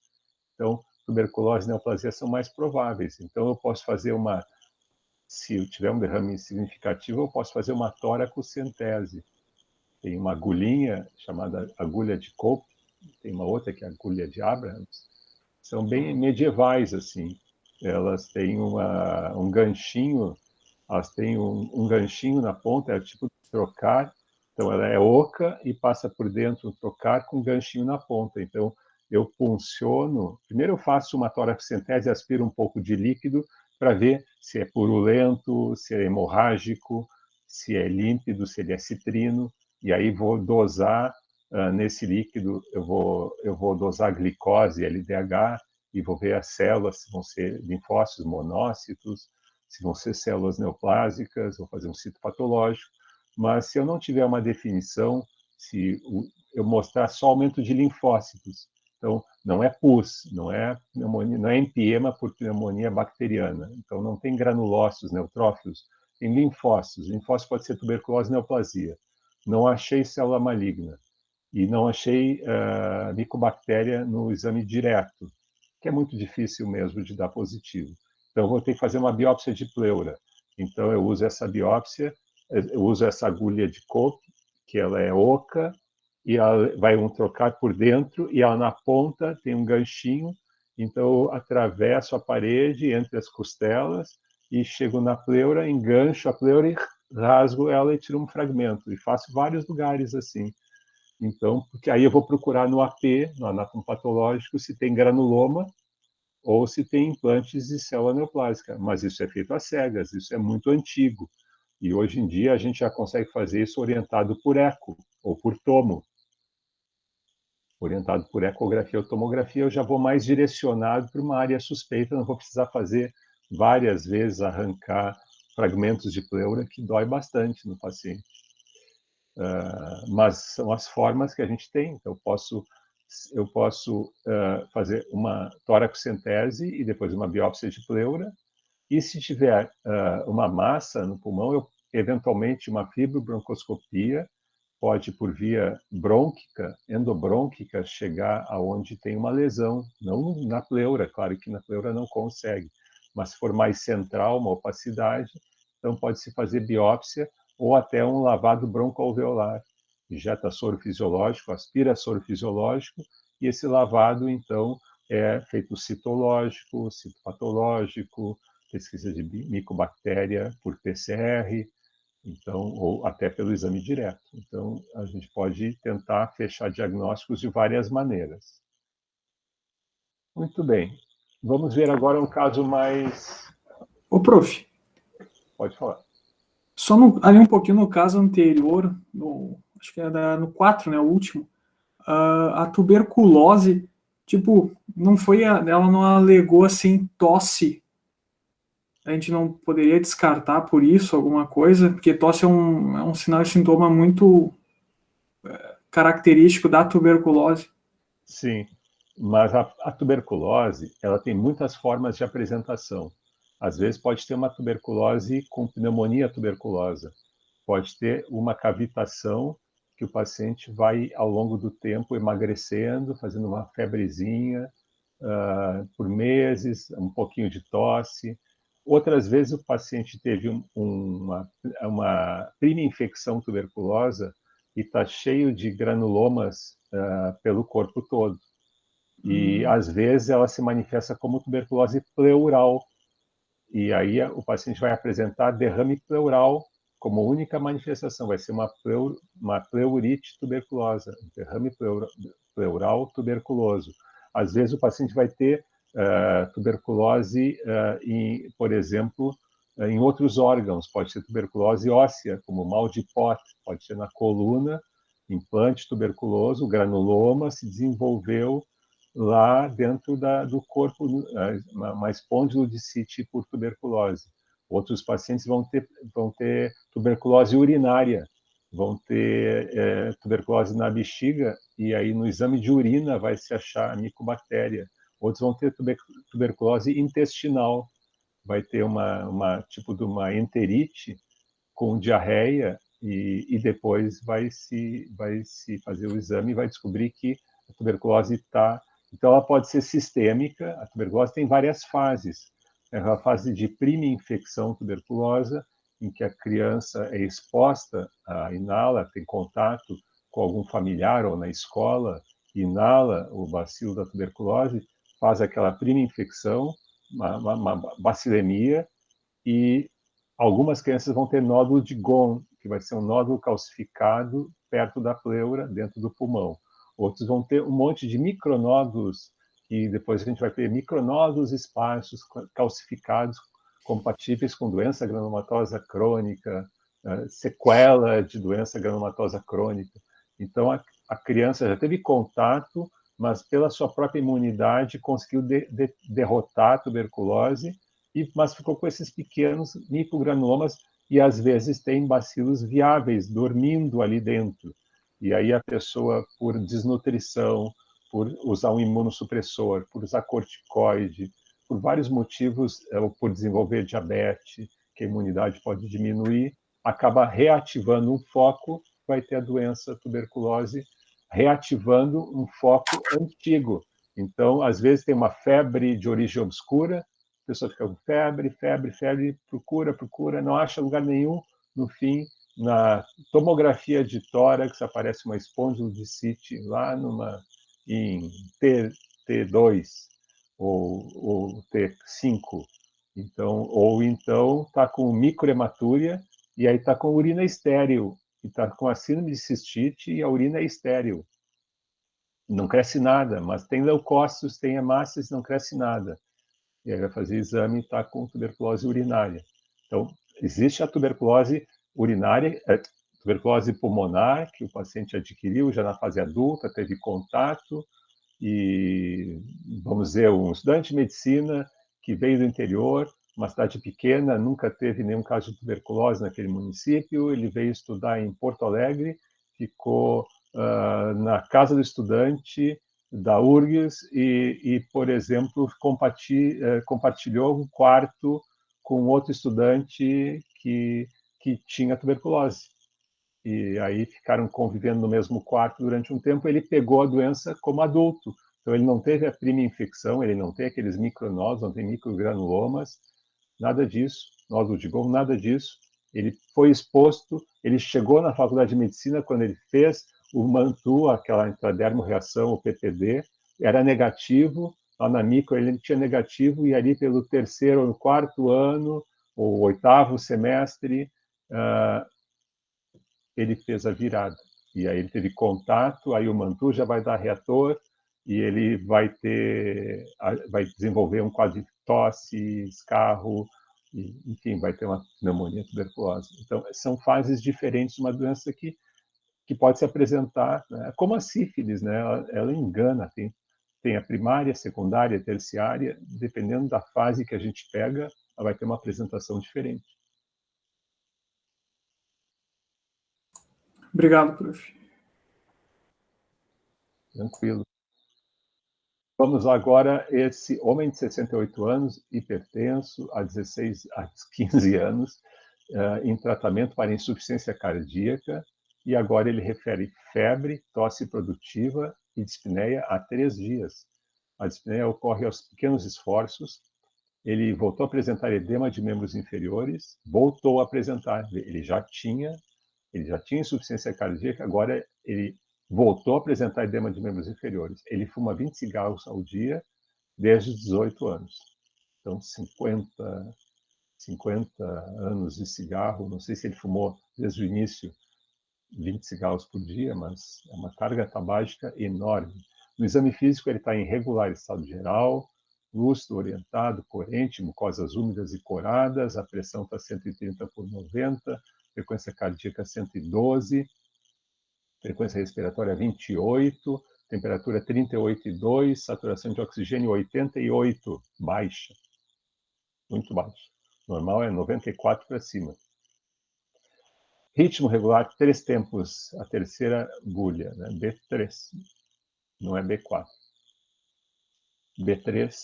S1: Então, tuberculose e neoplasia são mais prováveis. Então, eu posso fazer se eu tiver um derrame significativo, eu posso fazer uma toracocentese. Tem uma agulhinha chamada agulha de Cope, tem uma outra que é a agulha de Abrahams. São bem medievais, assim. Elas têm um ganchinho, elas têm um ganchinho na ponta, é tipo de trocar. Então, ela é oca e passa por dentro um trocar com um ganchinho na ponta. Então, eu punciono. Primeiro, eu faço uma toracocentese, aspiro um pouco de líquido para ver se é purulento, se é hemorrágico, se é límpido, se ele é citrino. E aí vou dosar nesse líquido, eu vou dosar glicose, LDH, e vou ver as células, se vão ser linfócitos, monócitos, se vão ser células neoplásicas, vou fazer um citopatológico. Mas se eu não tiver uma definição, se eu mostrar só aumento de linfócitos, então não é pus, não é pneumonia, não é empiema por pneumonia bacteriana, então não tem granulócitos neutrófilos, tem linfócitos. Linfócitos pode ser tuberculose e neoplasia. Não achei célula maligna e não achei micobactéria no exame direto, que é muito difícil mesmo de dar positivo. Então eu vou ter que fazer uma biópsia de pleura. Então eu uso essa biópsia, eu uso essa agulha de Koch, que ela é oca, e ela vai trocar por dentro, e ela na ponta tem um ganchinho, então eu atravesso a parede entre as costelas e chego na pleura, engancho a pleura e rasgo ela e tiro um fragmento, e faço vários lugares assim. Então, porque aí eu vou procurar no AP, no anátomo patológico, se tem granuloma ou se tem implantes de célula neoplásica, mas isso é feito às cegas, isso é muito antigo. E hoje em dia a gente já consegue fazer isso orientado por eco ou por tomo. Orientado por ecografia ou tomografia, eu já vou mais direcionado para uma área suspeita, não vou precisar fazer várias vezes, arrancar fragmentos de pleura, que dói bastante no paciente. Mas são as formas que a gente tem. Então, eu posso fazer uma toracocentese e depois uma biópsia de pleura, e se tiver uma massa no pulmão, eventualmente uma fibrobroncoscopia, pode, por via brônquica, endobrônquica, chegar aonde tem uma lesão, não na pleura, claro que na pleura não consegue, mas se for mais central, uma opacidade, então pode-se fazer biópsia ou até um lavado broncoalveolar. Injeta soro fisiológico, aspira soro fisiológico, e esse lavado, então, é feito citológico, citopatológico, pesquisa de micobactéria por PCR, então, ou até pelo exame direto. Então, a gente pode tentar fechar diagnósticos de várias maneiras. Muito bem. Vamos ver agora um caso mais...
S7: Ô, prof.
S1: Pode falar.
S7: Só ali um pouquinho no caso anterior, acho que era no 4, né, o último, a tuberculose, tipo, ela não alegou, assim, tosse. A gente não poderia descartar por isso alguma coisa, porque tosse é um sinal e sintoma muito característico da tuberculose.
S1: Sim, mas a tuberculose, ela tem muitas formas de apresentação. Às vezes pode ter uma tuberculose com pneumonia tuberculosa, pode ter uma cavitação que o paciente vai, ao longo do tempo, emagrecendo, fazendo uma febrezinha por meses, um pouquinho de tosse. Outras vezes o paciente teve uma prima infecção tuberculosa e está cheio de granulomas pelo corpo todo. E, às vezes, ela se manifesta como tuberculose pleural. E aí o paciente vai apresentar derrame pleural como única manifestação. Vai ser uma pleurite tuberculosa, derrame pleural tuberculoso. Às vezes o paciente vai ter tuberculose, por exemplo, em outros órgãos. Pode ser tuberculose óssea, como mal de Pott, pode ser na coluna, implante tuberculoso, o granuloma se desenvolveu lá dentro do corpo, uma espondilodicite por tuberculose. Outros pacientes vão ter tuberculose urinária, vão ter tuberculose na bexiga, e aí no exame de urina vai se achar a micobactéria. Outros vão ter tuberculose intestinal, vai ter tipo de uma enterite com diarreia, e depois vai se fazer o exame e vai descobrir que a tuberculose está... Então, ela pode ser sistêmica. A tuberculose tem várias fases. É a fase de prima infecção tuberculosa, em que a criança é exposta, inala, tem contato com algum familiar ou na escola, inala o bacilo da tuberculose, faz aquela prima infecção, uma bacilemia, e algumas crianças vão ter nódulo de Gone, que vai ser um nódulo calcificado perto da pleura, dentro do pulmão. Outros vão ter um monte de micronódulos, e depois a gente vai ter micronódulos esparsos, calcificados, compatíveis com doença granulomatosa crônica, sequela de doença granulomatosa crônica. Então, a criança já teve contato, mas pela sua própria imunidade conseguiu derrotar a tuberculose, mas ficou com esses pequenos microgranulomas e às vezes tem bacilos viáveis dormindo ali dentro. E aí a pessoa, por desnutrição, por usar um imunossupressor, por usar corticoide, por vários motivos, ou por desenvolver diabetes, que a imunidade pode diminuir, acaba reativando um foco, vai ter a doença tuberculose, reativando um foco antigo. Então, às vezes tem uma febre de origem obscura, a pessoa fica com febre, procura, não acha lugar nenhum, no fim, na tomografia de tórax aparece uma espondilodicite lá em T2 ou T5, ou então está com microhematúria e aí está com urina estéril, e está com a síndrome de cistite e a urina é estéril. Não cresce nada, mas tem leucócitos, tem hemácias, não cresce nada. E aí vai fazer exame e está com tuberculose urinária. Então, existe a tuberculose urinária, tuberculose pulmonar, que o paciente adquiriu já na fase adulta, teve contato, e, vamos dizer, um estudante de medicina que veio do interior, uma cidade pequena, nunca teve nenhum caso de tuberculose naquele município, ele veio estudar em Porto Alegre, ficou na casa do estudante da URGS e por exemplo, compartilhou um quarto com outro estudante que tinha tuberculose. E aí ficaram convivendo no mesmo quarto durante um tempo, ele pegou a doença como adulto. Então ele não teve a prima infecção, ele não tem aqueles micronódulos, não tem microgranulomas, nada disso, nódulo de Gom, nada disso. Ele foi exposto, ele chegou na faculdade de medicina quando ele fez o MANTU, aquela intradermo-reação, o PPD, era negativo, lá na micro ele tinha negativo, e ali pelo terceiro ou quarto ano, ou oitavo semestre, ele fez a virada. E aí ele teve contato, aí o MANTU já vai dar reator, e ele vai desenvolver um quadro de tosse, escarro, enfim, vai ter uma pneumonia tuberculose. Então, são fases diferentes de uma doença que pode se apresentar, né? Como a sífilis, né? Ela engana, tem a primária, secundária, terciária, dependendo da fase que a gente pega, ela vai ter uma apresentação diferente.
S7: Obrigado, prof.
S1: Tranquilo. Vamos agora, esse homem de 68 anos, hipertenso, há 15 anos, em tratamento para insuficiência cardíaca, e agora ele refere febre, tosse produtiva e dispneia há 3 dias. A dispneia ocorre aos pequenos esforços, ele voltou a apresentar edema de membros inferiores, voltou a apresentar, ele já tinha insuficiência cardíaca, agora ele voltou a apresentar edema de membros inferiores. Ele fuma 20 cigarros ao dia desde os 18 anos. Então, 50 anos de cigarro, não sei se ele fumou desde o início 20 cigarros por dia, mas é uma carga tabágica enorme. No exame físico, ele está em regular estado geral, lúcido, orientado, coerente, mucosas úmidas e coradas, a pressão está 130/90, frequência cardíaca 112, frequência respiratória 28, temperatura 38,2, saturação de oxigênio 88, baixa, muito baixa. Normal é 94 para cima. Ritmo regular, 3 tempos, a terceira agulha, né? B3, não é B4. B3,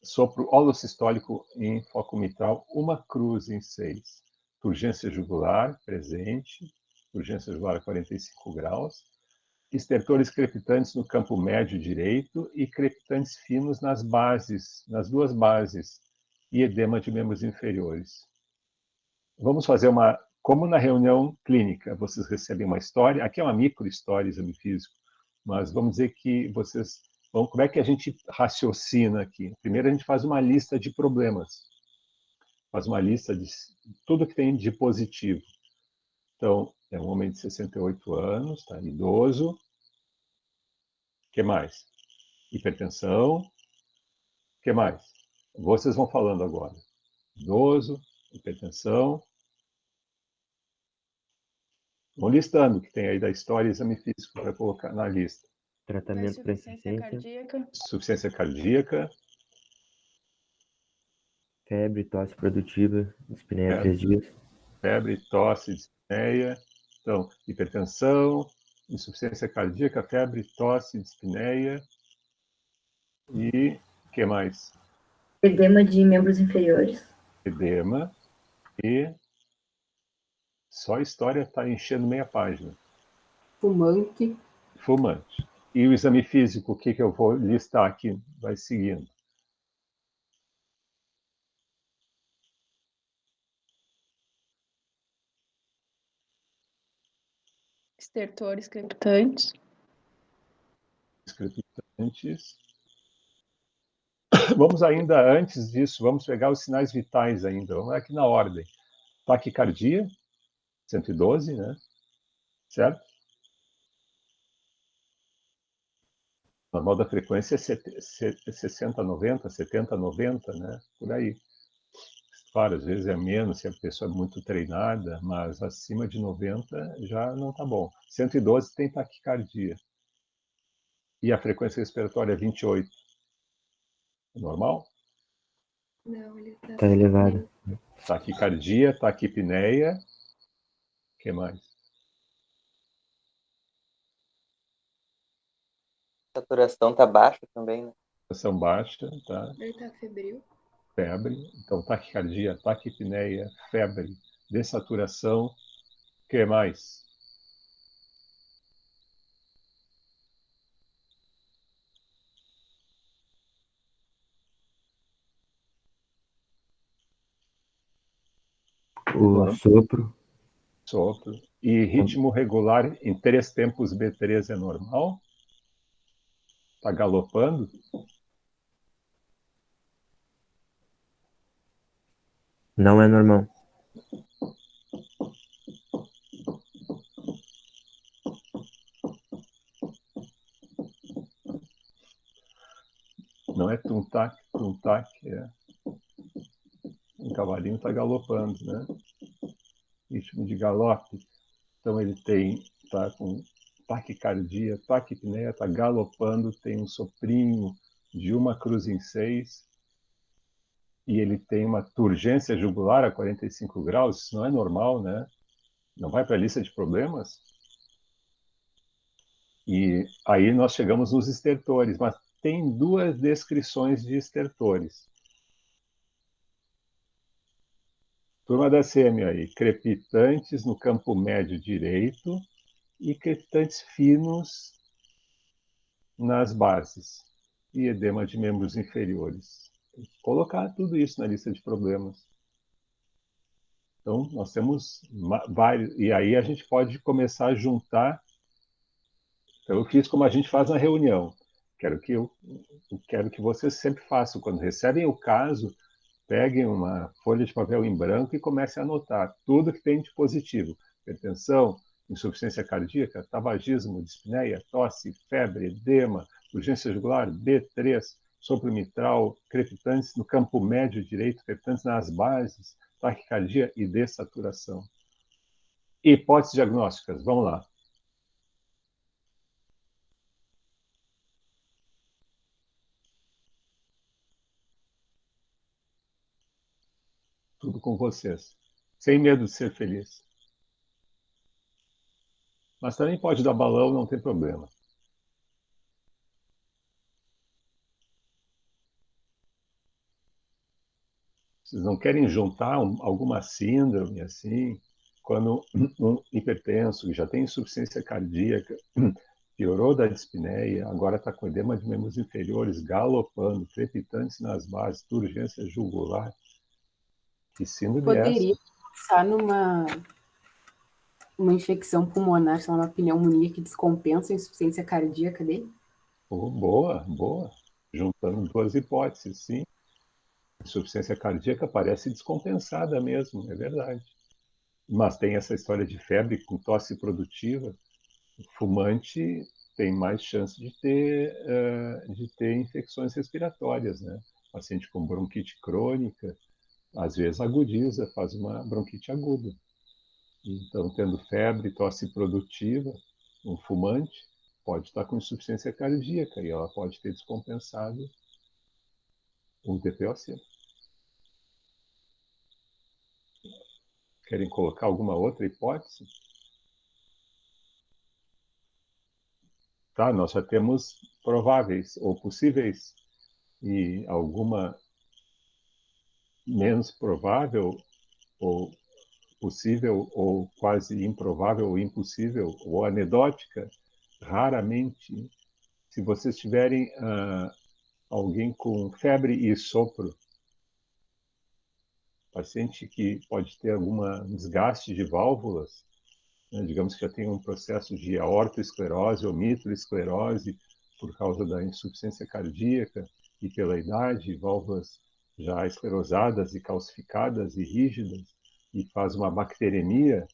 S1: sopro holossistólico em foco mitral, 1 cruz em 6. Turgência jugular, presente, urgência jugular a 45 graus, estertores crepitantes no campo médio direito e crepitantes finos nas bases, nas 2 bases, e edema de membros inferiores. Vamos fazer como na reunião clínica, vocês recebem uma história, aqui é uma micro-história, exame físico, mas vamos dizer que vocês como é que a gente raciocina aqui? Primeiro a gente faz uma lista de problemas, faz uma lista de tudo que tem de positivo. Então, é um homem de 68 anos, tá? Idoso. O que mais? Hipertensão. O que mais? Vocês vão falando agora. Idoso, hipertensão. Vão listando o que tem aí da história e exame físico para colocar na lista.
S8: Tratamento para insuficiência cardíaca.
S1: Insuficiência cardíaca.
S8: Febre, tosse produtiva, dispneia há 3 dias.
S1: febre, tosse, dispneia. Então, hipertensão, insuficiência cardíaca, febre, tosse, dispneia. E o que mais?
S2: Edema de membros inferiores.
S1: Edema. E só a história está enchendo meia página.
S5: Fumante.
S1: Fumante. E o exame físico, o que eu vou listar aqui? Vai seguindo.
S9: Estertores crepitantes.
S1: Crepitantes. Vamos ainda, antes disso, vamos pegar os sinais vitais ainda. Vamos aqui na ordem. Taquicardia, 112, né? Certo? Normal da frequência é 60, 90, 70, 90, né? Por aí. Claro, às vezes é menos, se a pessoa é muito treinada, mas acima de 90 já não está bom. 112 tem taquicardia. E a frequência respiratória é 28. É normal?
S3: Não, ele está
S8: Tá elevado.
S1: Taquicardia, taquipneia. O que mais?
S4: Saturação tá baixa também, né?
S1: Pressão baixa, tá?
S3: Ele está febril.
S1: Febre. Então, taquicardia, taquipneia, febre, dessaturação. O que mais?
S8: O sopro.
S1: Sopro. E ritmo regular em 3 tempos B3 é normal? Está galopando?
S8: Não é normal.
S1: Não é tum-tac, tum-tac. É. O cavalinho está galopando, né? Ritmo de galope. Então ele está com taquicardia, taquipneia, está galopando, tem um soprinho de 1 cruz em 6 e ele tem uma turgência jugular a 45 graus. Isso não é normal, né? Não vai para a lista de problemas? E aí nós chegamos nos estertores, mas tem 2 descrições de estertores. Turma da CM aí, crepitantes no campo médio direito e crepitantes finos nas bases e edema de membros inferiores. Colocar tudo isso na lista de problemas. Então, nós temos vários, e aí a gente pode começar a juntar. Então, eu fiz como a gente faz na reunião. Eu quero que vocês sempre façam. Quando recebem o caso, peguem uma folha de papel em branco e comecem a anotar tudo que tem de positivo. Hipertensão, insuficiência cardíaca, tabagismo, dispneia, tosse, febre, edema, urgência jugular, B3, sopro mitral, crepitantes no campo médio direito, crepitantes nas bases, taquicardia e dessaturação. Hipóteses diagnósticas, vamos lá. Tudo com vocês. Sem medo de ser feliz. Mas também pode dar balão, não tem problema. Vocês não querem juntar alguma síndrome assim, quando um hipertenso que já tem insuficiência cardíaca, piorou da dispneia, agora está com edema de membros inferiores, galopando, crepitantes nas bases, turgência jugular. Que síndrome é essa?
S5: Poderia pensar uma infecção pulmonar, sei lá, uma pneumonia que descompensa a insuficiência cardíaca dele?
S1: Oh, boa, boa. Juntando 2 hipóteses, sim. Insuficiência cardíaca parece descompensada mesmo, é verdade. Mas tem essa história de febre com tosse produtiva. O fumante tem mais chance de ter infecções respiratórias, né? Paciente com bronquite crônica, às vezes agudiza, faz uma bronquite aguda. Então, tendo febre, tosse produtiva, um fumante pode estar com insuficiência cardíaca e ela pode ter descompensado o TPOC. querem colocar alguma outra hipótese? Tá, nós já temos prováveis ou possíveis e alguma menos provável ou possível ou quase improvável ou impossível ou anedótica. Raramente, se vocês tiverem alguém com febre e sopro, paciente que pode ter algum desgaste de válvulas, né, digamos que já tem um processo de aortoesclerose ou mitroesclerose por causa da insuficiência cardíaca e pela idade, válvulas já esclerosadas e calcificadas e rígidas, e faz uma bacteremia,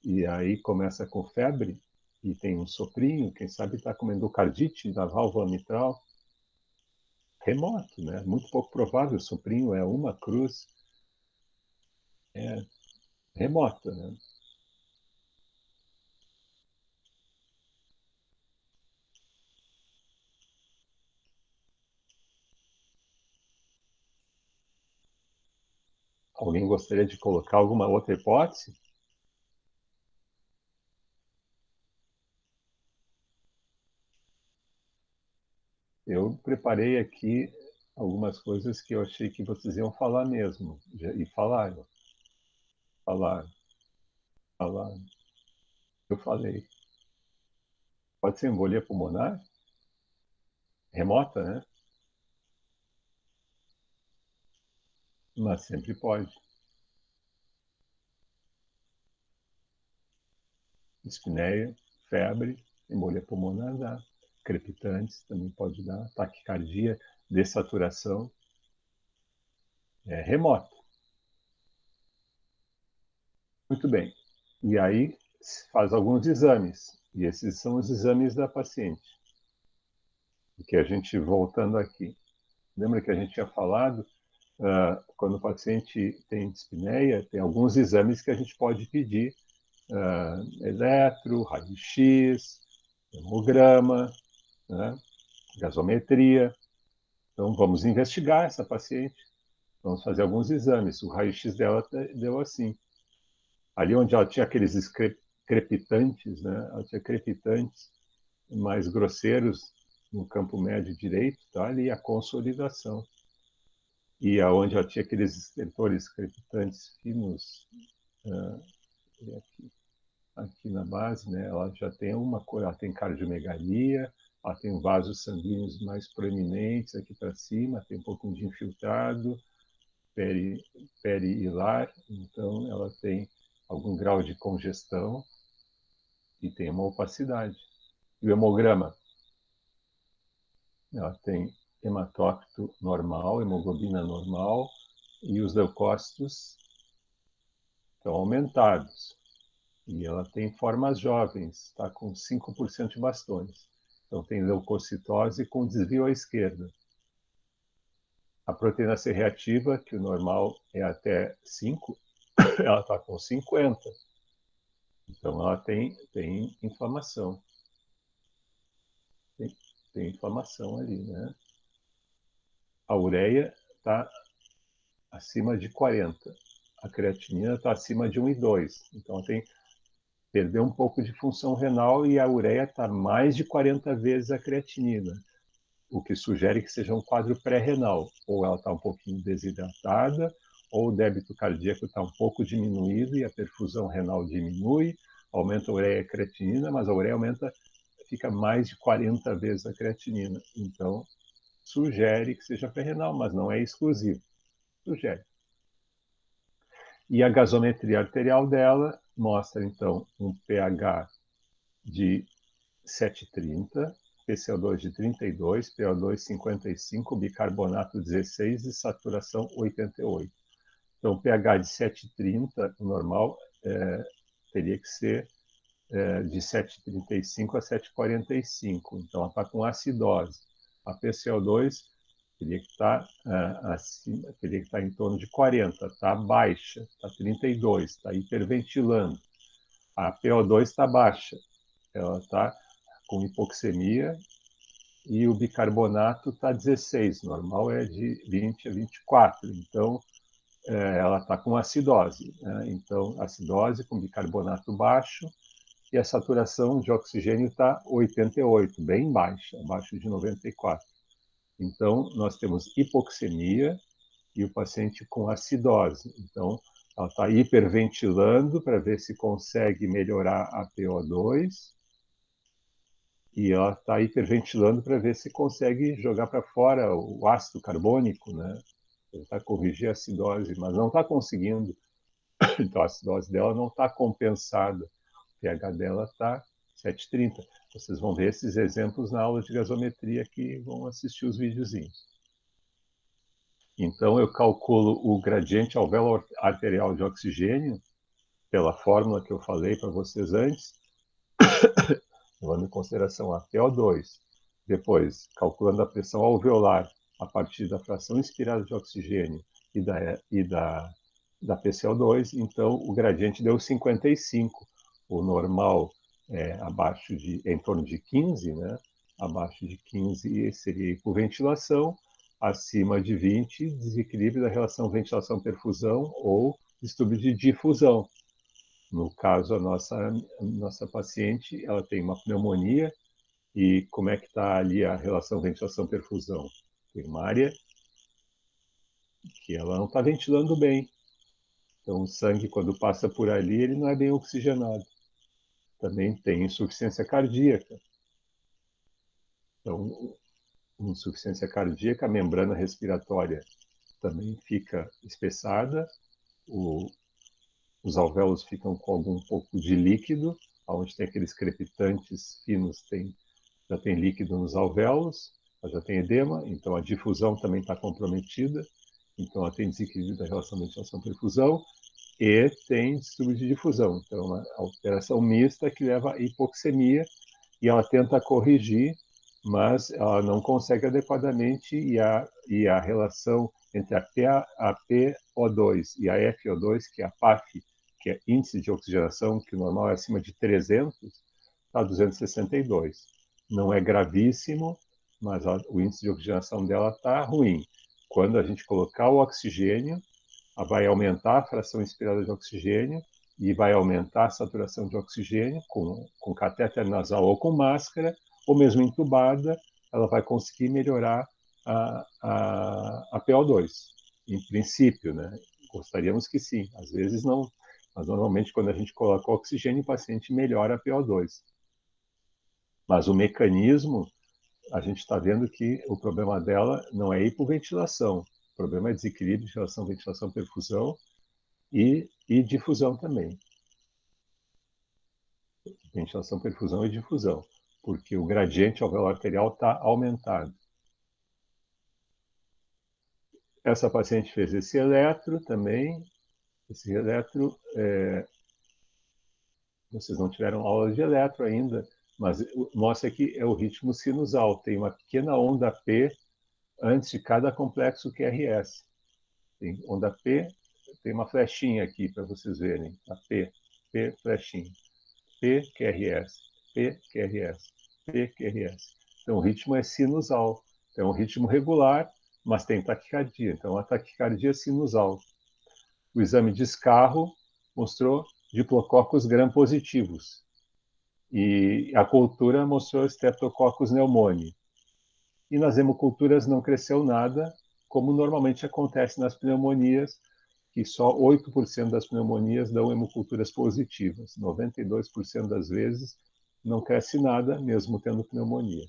S1: e aí começa com febre, e tem um soprinho, quem sabe está com uma endocardite da válvula mitral. Remoto, né? Muito pouco provável, o soprinho é uma cruz, remota, né? Alguém gostaria de colocar alguma outra hipótese? Eu preparei aqui algumas coisas que eu achei que vocês iam falar mesmo, e falaram. Falaram. Eu falei. Pode ser embolia pulmonar? Remota, né? Mas sempre pode. Dispneia, febre, embolia pulmonar dá. Crepitantes também pode dar. Taquicardia, dessaturação. É remoto. Muito bem. E aí se faz alguns exames. E esses são os exames da paciente. Que a gente, voltando aqui, lembra que a gente tinha falado, quando o paciente tem dispneia, tem alguns exames que a gente pode pedir, eletro, raio-x, hemograma, né, gasometria. Então, vamos investigar essa paciente, vamos fazer alguns exames. O raio-x dela deu assim. Ali onde ela tinha aqueles crepitantes, né, ela tinha crepitantes mais grosseiros no campo médio direito, tá ali a consolidação. E aonde ela tinha aqueles estertores crepitantes finos, aqui na base, né, ela já tem ela tem cardiomegalia, ela tem vasos sanguíneos mais proeminentes aqui para cima, tem um pouquinho de infiltrado, perihilar, então ela tem algum grau de congestão e tem uma opacidade. E o hemograma? Ela tem hematócrito normal, hemoglobina normal, e os leucócitos estão aumentados. E ela tem formas jovens, está com 5% de bastões. Então tem leucocitose com desvio à esquerda. A proteína C reativa, que o normal é até 5, ela está com 50. Então ela tem inflamação. Tem inflamação ali, né? A ureia está acima de 40. A creatinina está acima de 1,2. Então ela perdeu um pouco de função renal e a ureia está mais de 40 vezes a creatinina, o que sugere que seja um quadro pré-renal. Ou ela está um pouquinho desidratada, ou o débito cardíaco está um pouco diminuído e a perfusão renal diminui, aumenta a ureia e a creatinina, mas a ureia fica mais de 40 vezes a creatinina. Então, sugere que seja pré-renal, mas não é exclusivo. Sugere. E a gasometria arterial dela mostra, então, um pH de 7,30, PCO2 de 32, PO2 55, bicarbonato 16 e saturação 88. Então, pH de 7,30, o normal, teria que ser de 7,35 a 7,45. Então, ela está com acidose. A PCO2 teria que estar acima, teria que estar em torno de 40, está baixa, está 32, está hiperventilando. A PO2 está baixa, ela está com hipoxemia e o bicarbonato está 16, normal é de 20 a 24. Então, ela está com acidose, né? Então, acidose com bicarbonato baixo, e a saturação de oxigênio está 88, bem baixa, abaixo de 94. Então, nós temos hipoxemia e o paciente com acidose. Então, ela está hiperventilando para ver se consegue melhorar a PO2, e ela está hiperventilando para ver se consegue jogar para fora o ácido carbônico, né? Tentar corrigir a acidose, mas não está conseguindo. Então, a acidose dela não está compensada. O pH dela está 7,30. Vocês vão ver esses exemplos na aula de gasometria que vão assistir os videozinhos. Então, eu calculo o gradiente alvéolo arterial de oxigênio pela fórmula que eu falei para vocês antes, levando em consideração a PO2. Depois, calculando a pressão alveolar a partir da fração inspirada de oxigênio e da PCO2, então o gradiente deu 55. O normal é em torno de 15, né? Abaixo de 15 seria hipoventilação, acima de 20, desequilíbrio da relação ventilação-perfusão ou distúrbio de difusão. No caso, a nossa paciente, ela tem uma pneumonia, e como é que está ali a relação ventilação-perfusão? Primária, que ela não está ventilando bem. Então, o sangue, quando passa por ali, ele não é bem oxigenado. Também tem insuficiência cardíaca. Então, insuficiência cardíaca, a membrana respiratória também fica espessada, os alvéolos ficam com algum pouco de líquido, onde tem aqueles crepitantes finos, já tem líquido nos alvéolos, já tem edema, então a difusão também está comprometida, então ela tem desequilíbrio da relação ventilação-perfusão e tem distúrbio de difusão. Então, é uma alteração mista que leva à hipoxemia, e ela tenta corrigir, mas ela não consegue adequadamente, e a relação entre a PO2 e a FO2, que é a PAF, que é índice de oxigenação, que o normal é acima de 300, está 262. Não é gravíssimo, mas o índice de oxigenação dela está ruim. Quando a gente colocar o oxigênio, vai aumentar a fração inspirada de oxigênio e vai aumentar a saturação de oxigênio com catéter nasal ou com máscara, ou mesmo entubada, ela vai conseguir melhorar a PO2. Em princípio, né? Gostaríamos que sim, às vezes não. Mas normalmente, quando a gente coloca o oxigênio, o paciente melhora a PO2. Mas o mecanismo, a gente está vendo que o problema dela não é hipoventilação. O problema é desequilíbrio de relação ventilação-perfusão e difusão também. Ventilação, perfusão e difusão, porque o gradiente alveolar arterial está aumentado. Essa paciente fez esse eletro também. Esse eletro, vocês não tiveram aula de eletro ainda, mas mostra que é o ritmo sinusal. Tem uma pequena onda P antes de cada complexo QRS. Tem onda P, tem uma flechinha aqui para vocês verem. A P flechinha. P, QRS, P, QRS, P, QRS. Então, o ritmo é sinusal. É um ritmo regular, mas tem taquicardia. Então, a taquicardia sinusal. O exame de escarro mostrou diplococcus gram-positivos. E a cultura mostrou Streptococcus pneumoniae. E nas hemoculturas não cresceu nada, como normalmente acontece nas pneumonias, que só 8% das pneumonias dão hemoculturas positivas. 92% das vezes não cresce nada, mesmo tendo pneumonia.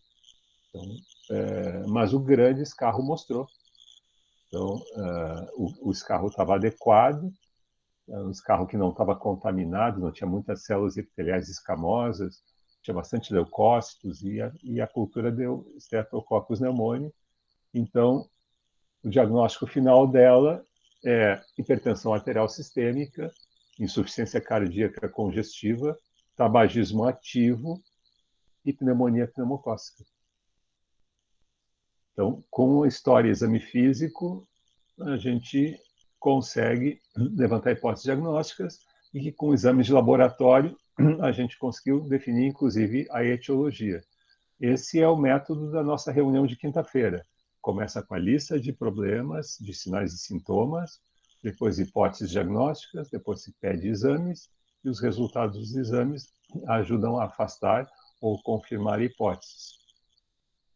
S1: Então, mas o grande escarro mostrou. Então, o escarro estava adequado, um escarro que não estava contaminado, não tinha muitas células epiteliais escamosas, tinha bastante leucócitos, e a cultura deu Streptococcus pneumoniae. Então, o diagnóstico final dela é hipertensão arterial sistêmica, insuficiência cardíaca congestiva, tabagismo ativo e pneumonia pneumocócica. Então, com a história e exame físico, a gente consegue levantar hipóteses diagnósticas, e que com exames de laboratório a gente conseguiu definir, inclusive, a etiologia. Esse é o método da nossa reunião de quinta-feira. Começa com a lista de problemas, de sinais e sintomas, depois hipóteses diagnósticas, depois se pede exames, e os resultados dos exames ajudam a afastar ou confirmar hipóteses.